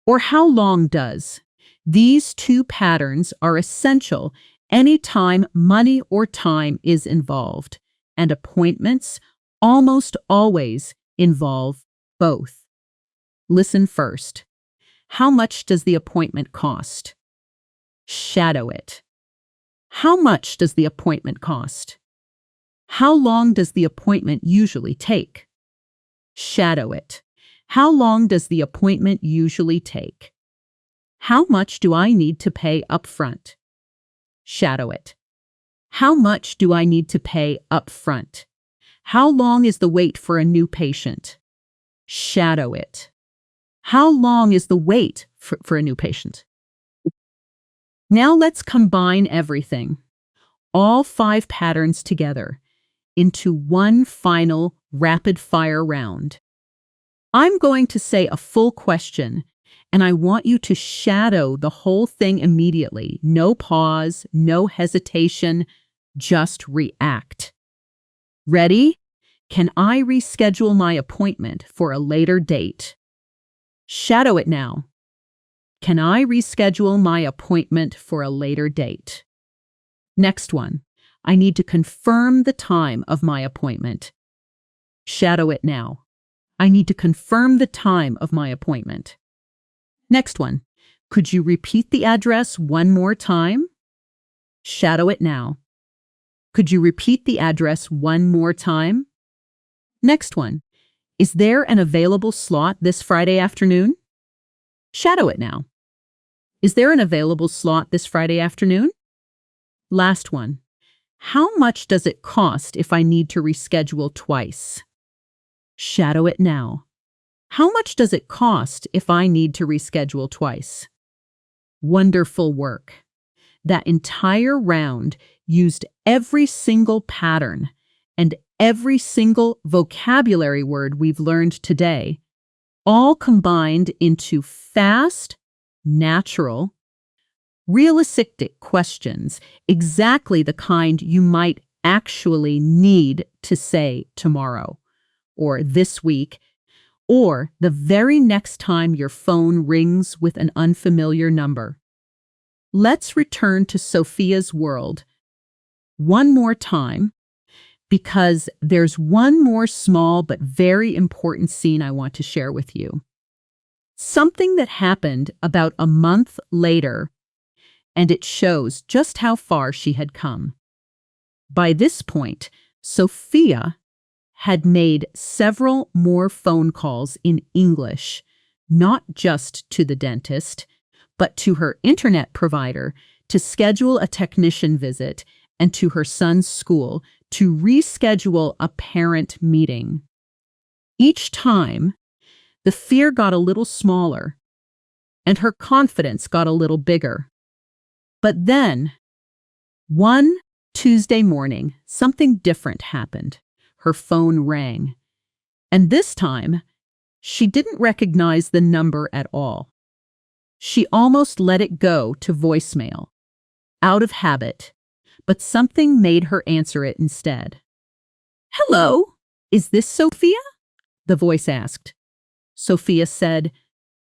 or how long does, these two patterns are essential anytime money or time is involved, and appointments almost always involve both. Listen first. How much does the appointment cost? Shadow it. How much does the appointment cost? How long does the appointment usually take? Shadow it. How long does the appointment usually take? How much do I need to pay up front? Shadow it. How much do I need to pay up front? How long is the wait for a new patient? Shadow it. How long is the wait for a new patient? Now let's combine everything, all 5 patterns together, into one final rapid-fire round. I'm going to say a full question, and I want you to shadow the whole thing immediately. No pause, no hesitation, just react. Ready? Can I reschedule my appointment for a later date? Shadow it now. Can I reschedule my appointment for a later date? Next one. I need to confirm the time of my appointment. Shadow it now. I need to confirm the time of my appointment. Next one. Could you repeat the address one more time? Shadow it now. Could you repeat the address one more time? Next one. Is there an available slot this Friday afternoon? Shadow it now. Is there an available slot this Friday afternoon? Last one. How much does it cost if I need to reschedule twice? Shadow it now. How much does it cost if I need to reschedule twice? Wonderful work. That entire round used every single pattern and every single vocabulary word we've learned today, all combined into fast, natural, realistic questions, exactly the kind you might actually need to say tomorrow, or this week, or the very next time your phone rings with an unfamiliar number. Let's return to Sofia's world one more time, because there's one more small but very important scene I want to share with you. Something that happened about a month later, and it shows just how far she had come. By this point, Sofia had made several more phone calls in English, not just to the dentist, but to her internet provider to schedule a technician visit and to her son's school to reschedule a parent meeting. Each time, the fear got a little smaller and her confidence got a little bigger. But then, one Tuesday morning, something different happened. Her phone rang. And this time, she didn't recognize the number at all. She almost let it go to voicemail, out of habit, but something made her answer it instead. "Hello, is this Sofia?" the voice asked. Sofia said,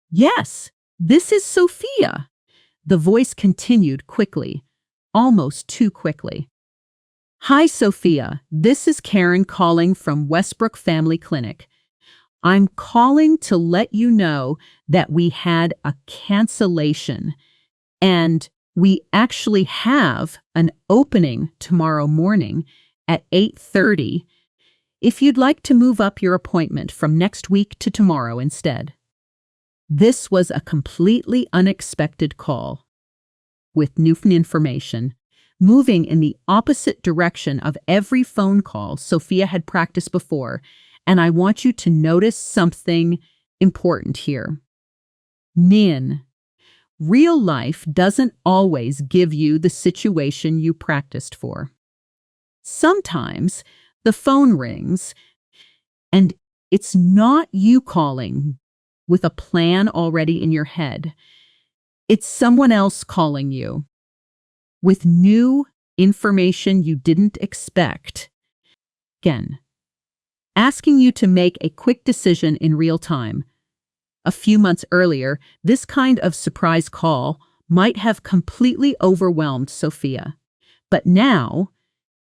"Yes, this is Sofia." The voice continued quickly, almost too quickly. "Hi, Sofia. This is Karen calling from Westbrook Family Clinic. I'm calling to let you know that we had a cancellation, and we actually have an opening tomorrow morning at 8:30 if you'd like to move up your appointment from next week to tomorrow instead." This was a completely unexpected call, with new information, moving in the opposite direction of every phone call Sofia had practiced before, and I want you to notice something important here. Nin, real life doesn't always give you the situation you practiced for. Sometimes the phone rings, and it's not you calling with a plan already in your head. It's someone else calling you with new information you didn't expect. Again, asking you to make a quick decision in real time. A few months earlier, this kind of surprise call might have completely overwhelmed Sofia. But now,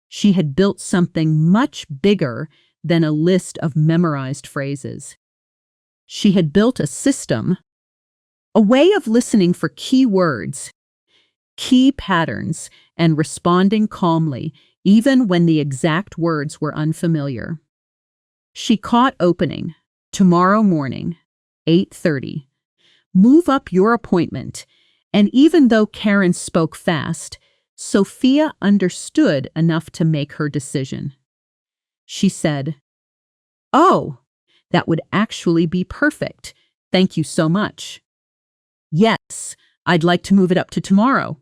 she had built something much bigger than a list of memorized phrases. She had built a system, a way of listening for key words, key patterns, and responding calmly, even when the exact words were unfamiliar. She caught opening, tomorrow morning, 8:30. Move up your appointment. And even though Karen spoke fast, Sofia understood enough to make her decision. She said, "Oh, that would actually be perfect. Thank you so much. Yes, I'd like to move it up to tomorrow."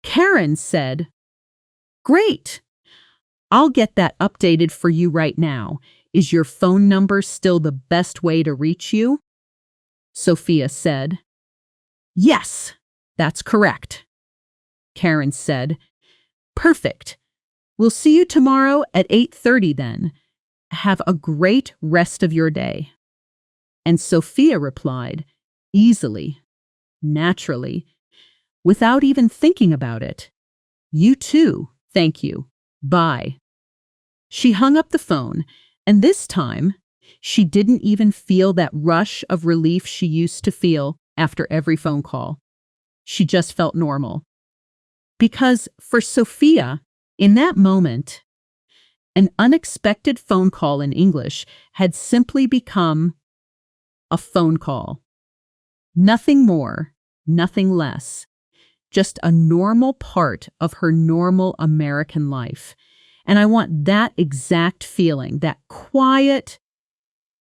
Karen said, "Great. I'll get that updated for you right now. Is your phone number still the best way to reach you?" Sofia said, "Yes, that's correct." Karen said, "Perfect. We'll see you tomorrow at 8:30 then. Have a great rest of your day." And Sofia replied, easily, naturally, without even thinking about it, "You too, thank you. Bye." She hung up the phone, and this time, she didn't even feel that rush of relief she used to feel after every phone call. She just felt normal. Because for Sofia, in that moment, an unexpected phone call in English had simply become a phone call. Nothing more, nothing less. Just a normal part of her normal American life. And I want that exact feeling, that quiet,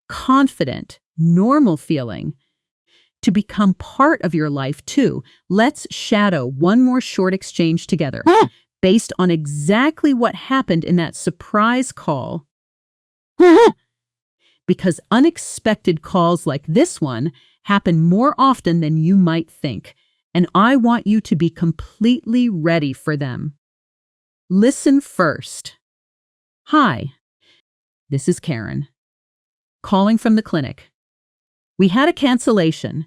confident, normal feeling, to become part of your life too. Let's shadow one more short exchange together based on exactly what happened in that surprise call. Because unexpected calls like this one happen more often than you might think, and I want you to be completely ready for them. Listen first. "Hi, this is Karen, calling from the clinic. We had a cancellation,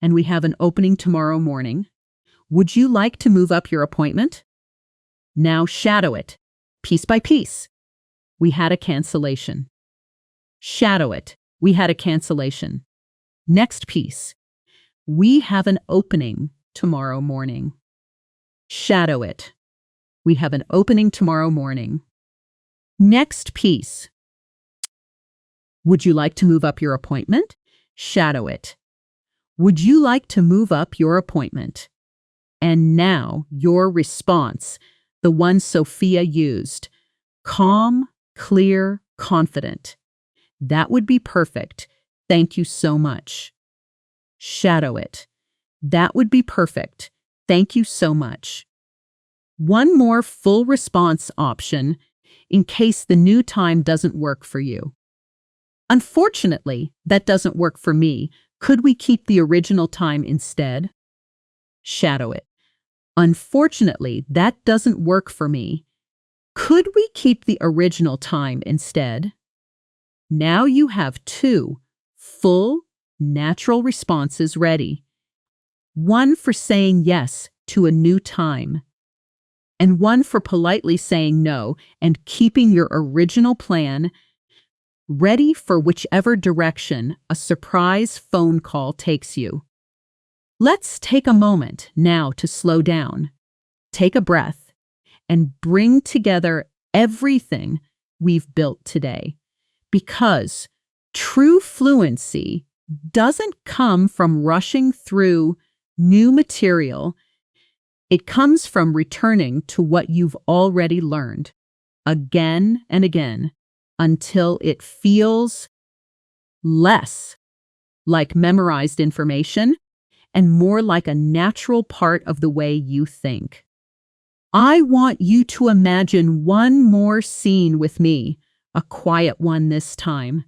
and we have an opening tomorrow morning. Would you like to move up your appointment?" Now shadow it, piece by piece. We had a cancellation. Shadow it. We had a cancellation. Next piece. We have an opening tomorrow morning. Shadow it. We have an opening tomorrow morning. Next piece. Would you like to move up your appointment? Shadow it. Would you like to move up your appointment? And now your response, the one Sofia used. Calm, clear, confident. That would be perfect. Thank you so much. Shadow it. That would be perfect. Thank you so much. One more full response option in case the new time doesn't work for you. Unfortunately, that doesn't work for me. Could we keep the original time instead? Shadow it. Unfortunately, that doesn't work for me. Could we keep the original time instead? Now you have two full, natural responses ready. One for saying yes to a new time, and one for politely saying no and keeping your original plan ready for whichever direction a surprise phone call takes you. Let's take a moment now to slow down, take a breath, and bring together everything we've built today. Because true fluency doesn't come from rushing through new material. It comes from returning to what you've already learned again and again until it feels less like memorized information and more like a natural part of the way you think. I want you to imagine one more scene with me, a quiet one this time,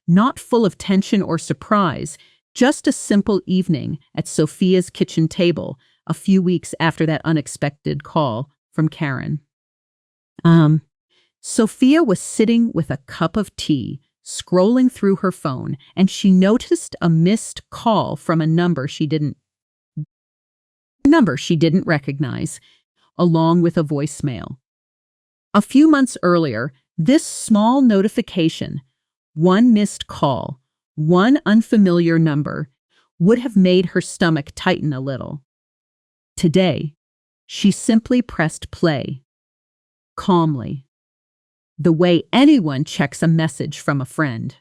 not full of tension or surprise, just a simple evening at Sofia's kitchen table a few weeks after that unexpected call from Karen. Sofia was sitting with a cup of tea, scrolling through her phone, and she noticed a missed call from a number she didn't recognize, along with a voicemail. A few months earlier, this small notification, one missed call, one unfamiliar number, would have made her stomach tighten a little. Today, she simply pressed play, calmly, the way anyone checks a message from a friend.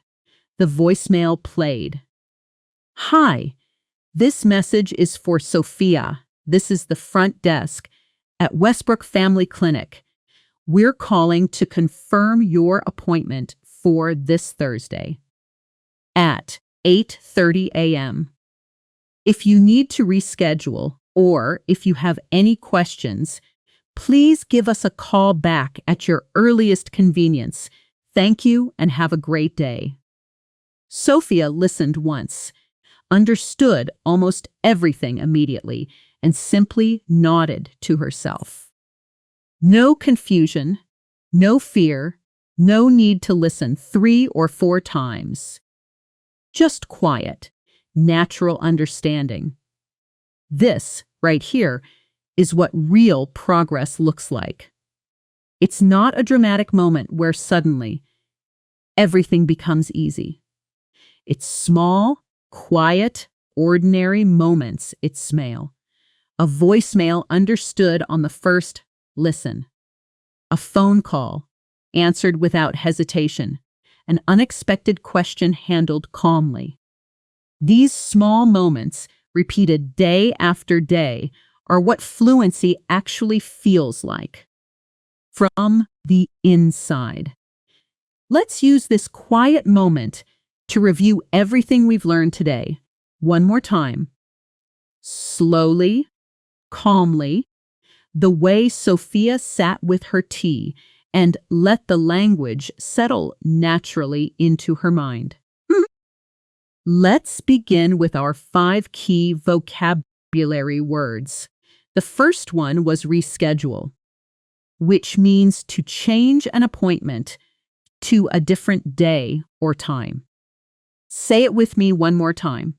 The voicemail played. "Hi, this message is for Sofia. This is the front desk at Westbrook Family Clinic. We're calling to confirm your appointment for this Thursday at 8:30 a.m. If you need to reschedule, Or if you have any questions, please give us a call back at your earliest convenience. Thank you and have a great day. Sophia listened once, understood almost everything immediately, and simply nodded to herself. No confusion, no fear, no need to listen 3 or 4 times. Just quiet, natural understanding. This, right here, is what real progress looks like. It's not a dramatic moment where suddenly everything becomes easy. It's small, quiet, ordinary moments. It's mail. A voicemail understood on the first listen. A phone call answered without hesitation. An unexpected question handled calmly. These small moments, repeated day after day, are what fluency actually feels like. From the inside. Let's use this quiet moment to review everything we've learned today. One more time. Slowly, calmly, the way Sophia sat with her tea and let the language settle naturally into her mind. Let's begin with our 5 key vocabulary words. The first one was reschedule, which means to change an appointment to a different day or time. Say it with me one more time.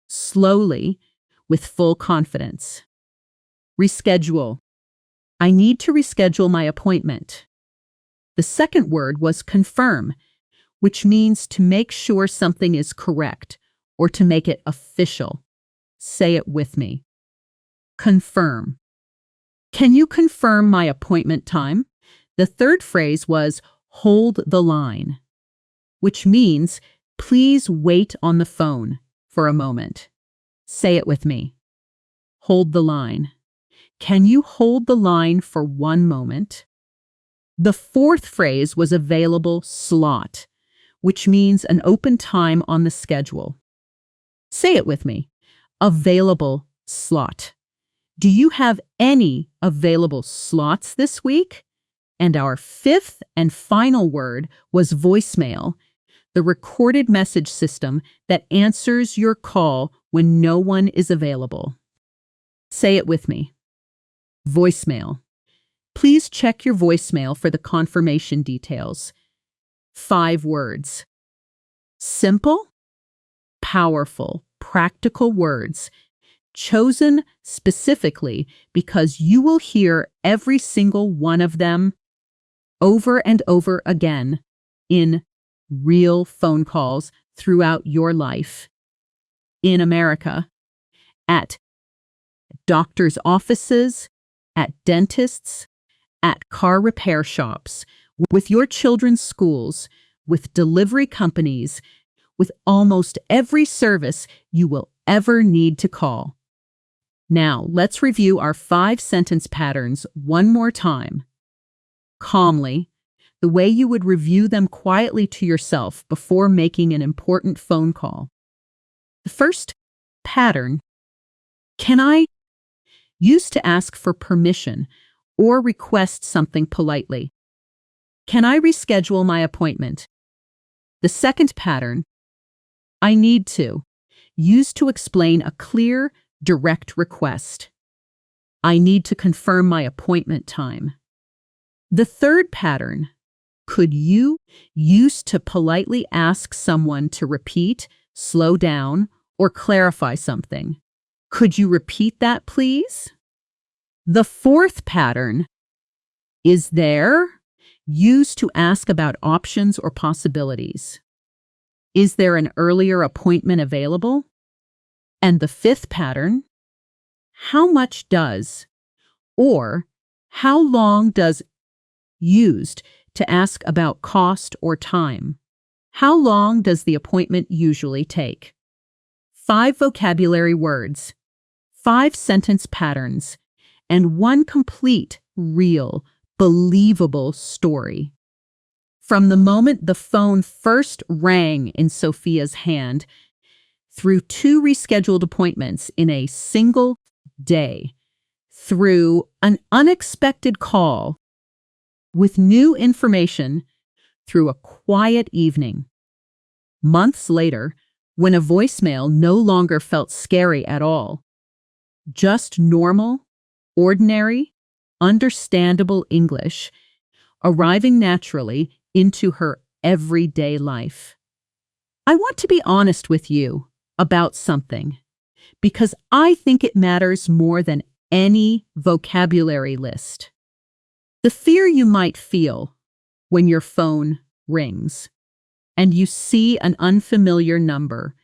Slowly, with full confidence. Reschedule. I need to reschedule my appointment. The second word was confirm, which means to make sure something is correct or to make it official. Say it with me. Confirm. Can you confirm my appointment time? The third phrase was hold the line, which means please wait on the phone for a moment. Say it with me. Hold the line. Can you hold the line for one moment? The fourth phrase was available slot, which means an open time on the schedule. Say it with me. Available slot. Do you have any available slots this week? And our fifth and final word was voicemail, the recorded message system that answers your call when no one is available. Say it with me. Voicemail. Please check your voicemail for the confirmation details. 5 words. Simple, powerful, practical words, chosen specifically because you will hear every single one of them over and over again in real phone calls throughout your life. In America, at doctors' offices, at dentists, at car repair shops, with your children's schools, with delivery companies, with almost every service you will ever need to call. Now, let's review our 5 sentence patterns one more time. Calmly, the way you would review them quietly to yourself before making an important phone call. The first pattern, can I, used to ask for permission or request something politely. Can I reschedule my appointment? The second pattern, I need to, used to explain a clear, direct request. I need to confirm my appointment time. The third pattern, could you, used to politely ask someone to repeat, slow down, or clarify something. Could you repeat that, please? The fourth pattern, is there, used to ask about options or possibilities. Is there an earlier appointment available? And the fifth pattern, how much does, or how long does, used to ask about cost or time. How long does the appointment usually take? 5 vocabulary words, 5 sentence patterns, and 1 complete, real, believable story. From the moment the phone first rang in Sophia's hand, through 2 rescheduled appointments in a single day through an unexpected call with new information through a quiet evening. Months later, when a voicemail no longer felt scary at all, just normal, ordinary, understandable English arriving naturally into her everyday life. I want to be honest with you about something because I think it matters more than any vocabulary list. The fear you might feel when your phone rings and you see an unfamiliar number,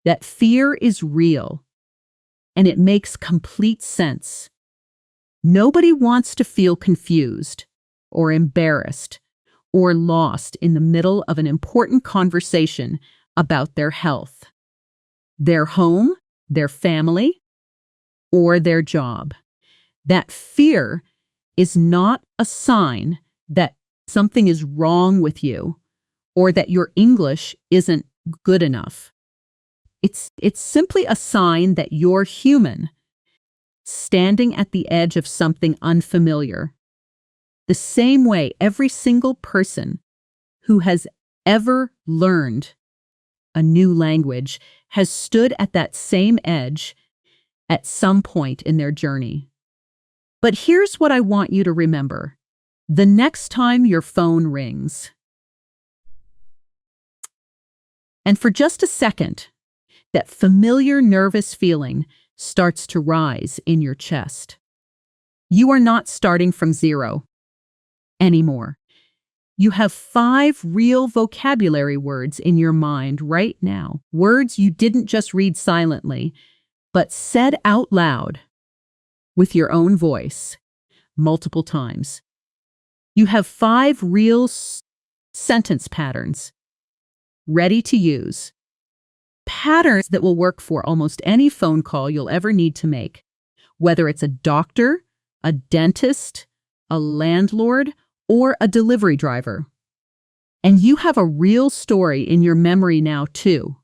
that fear is real and it makes complete sense. Nobody wants to feel confused or embarrassed or lost in the middle of an important conversation about their health, their home, their family, or their job. That fear is not a sign that something is wrong with you or that your English isn't good enough. It's simply a sign that you're human, standing at the edge of something unfamiliar. The same way every single person who has ever learned a new language has stood at that same edge at some point in their journey. But here's what I want you to remember. The next time your phone rings, and for just a second, that familiar nervous feeling starts to rise in your chest. You are not starting from zero anymore. You have 5 real vocabulary words in your mind right now. Words you didn't just read silently, but said out loud with your own voice multiple times. You have 5 real sentence patterns ready to use. Patterns that will work for almost any phone call you'll ever need to make, whether it's a doctor, a dentist, a landlord, or a delivery driver. And you have a real story in your memory now, too.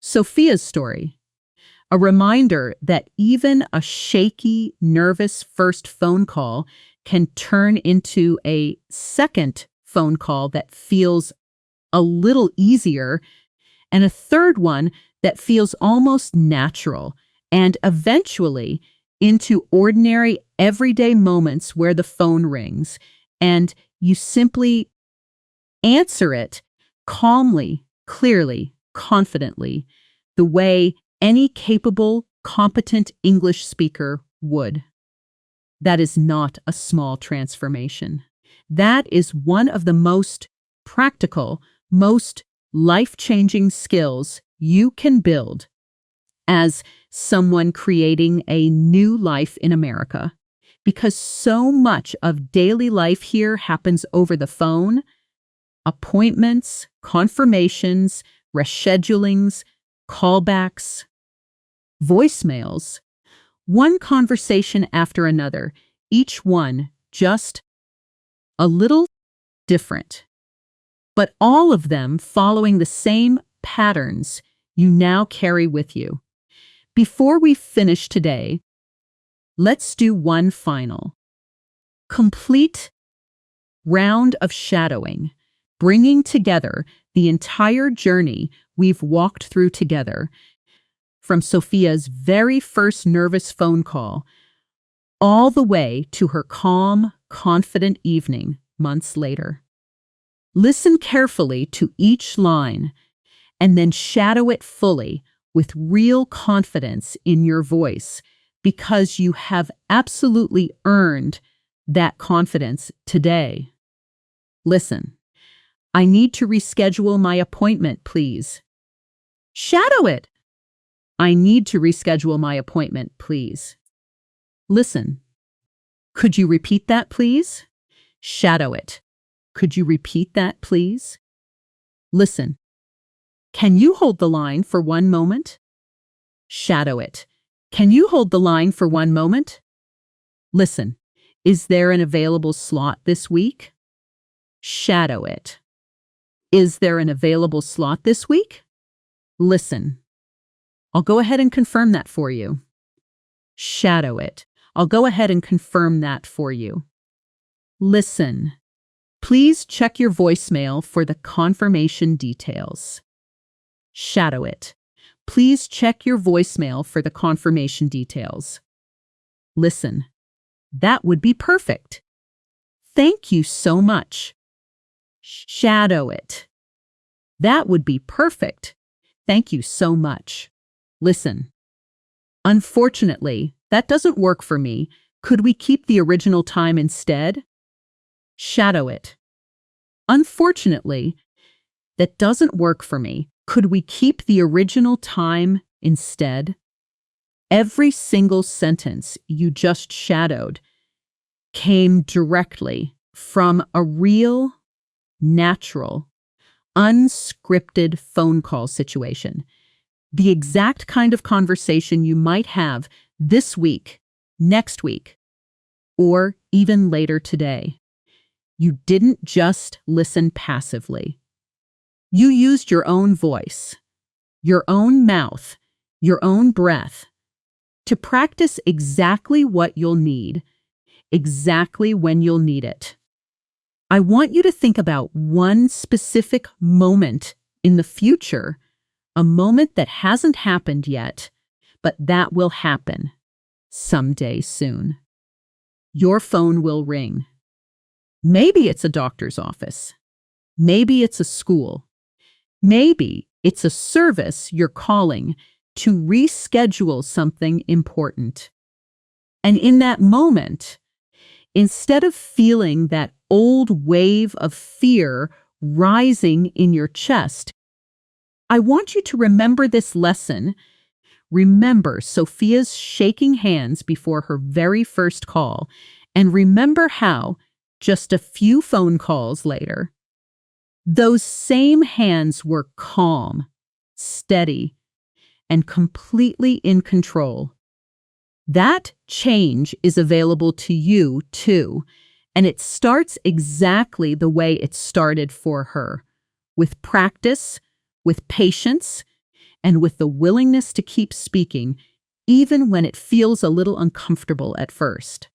Sofia's story. A reminder that even a shaky, nervous first phone call can turn into a second phone call that feels a little easier, and a third one that feels almost natural, and eventually into ordinary, everyday moments where the phone rings, and you simply answer it calmly, clearly, confidently, the way any capable, competent English speaker would. That is not a small transformation. That is one of the most practical, most life-changing skills you can build as someone creating a new life in America. Because so much of daily life here happens over the phone, appointments, confirmations, reschedulings, callbacks, voicemails, one conversation after another, each one just a little different, but all of them following the same patterns you now carry with you. Before we finish today, let's do one final, complete round of shadowing, bringing together the entire journey we've walked through together, from Sofia's very first nervous phone call all the way to her calm, confident evening months later. Listen carefully to each line and then shadow it fully with real confidence in your voice, because you have absolutely earned that confidence today. Listen, I need to reschedule my appointment, please. Shadow it. I need to reschedule my appointment, please. Listen. Could you repeat that, please? Shadow it. Could you repeat that, please? Listen. Can you hold the line for one moment? Shadow it. Can you hold the line for one moment? Listen. Is there an available slot this week? Shadow it. Is there an available slot this week? Listen. I'll go ahead and confirm that for you. Shadow it. I'll go ahead and confirm that for you. Listen. Please check your voicemail for the confirmation details. Shadow it. Please check your voicemail for the confirmation details. Listen. That would be perfect. Thank you so much. Shadow it. That would be perfect. Thank you so much. Listen. Unfortunately, that doesn't work for me. Could we keep the original time instead? Shadow it. Unfortunately, that doesn't work for me. Could we keep the original time instead? Every single sentence you just shadowed came directly from a real, natural, unscripted phone call situation. The exact kind of conversation you might have this week, next week, or even later today. You didn't just listen passively. You used your own voice, your own mouth, your own breath to practice exactly what you'll need, exactly when you'll need it. I want you to think about one specific moment in the future, a moment that hasn't happened yet, but that will happen someday soon. Your phone will ring. Maybe it's a doctor's office. Maybe it's a school. Maybe it's a service you're calling to reschedule something important. And in that moment, instead of feeling that old wave of fear rising in your chest, I want you to remember this lesson. Remember Sofia's shaking hands before her very first call, and remember how, just a few phone calls later, those same hands were calm, steady, and completely in control. That change is available to you, too, and it starts exactly the way it started for her, with practice, with patience, and with the willingness to keep speaking, even when it feels a little uncomfortable at first.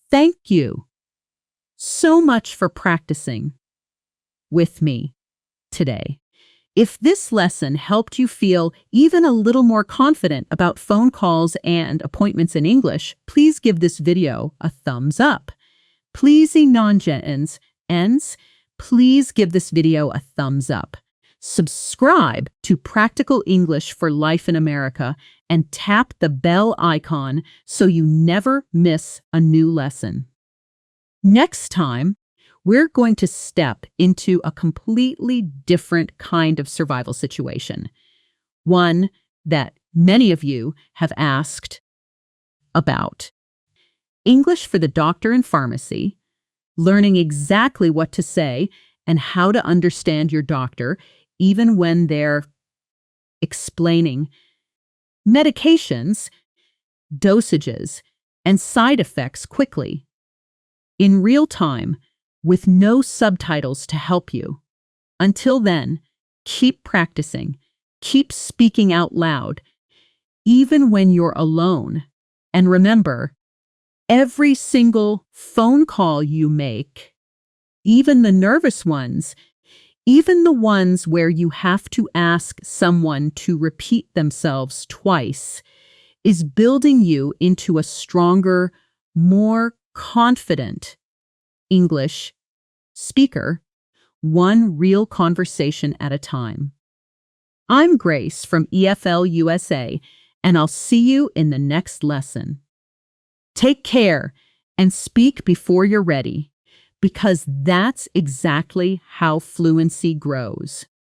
Thank you so much for practicing with me today. If this lesson helped you feel even a little more confident about phone calls and appointments in English, please give this video a thumbs up. Please please give this video a thumbs up. Subscribe to Practical English for Life in America and tap the bell icon so you never miss a new lesson. Next time, we're going to step into a completely different kind of survival situation, one that many of you have asked about. English for the doctor and pharmacy, learning exactly what to say and how to understand your doctor, even when they're explaining medications, dosages, and side effects quickly, in real time, with no subtitles to help you. Until then, keep practicing, keep speaking out loud, even when you're alone. And remember, every single phone call you make, even the nervous ones, even the ones where you have to ask someone to repeat themselves twice, is building you into a stronger, more confident English speaker, one real conversation at a time. I'm Grace from EFL USA, and I'll see you in the next lesson. Take care and speak before you're ready, because that's exactly how fluency grows.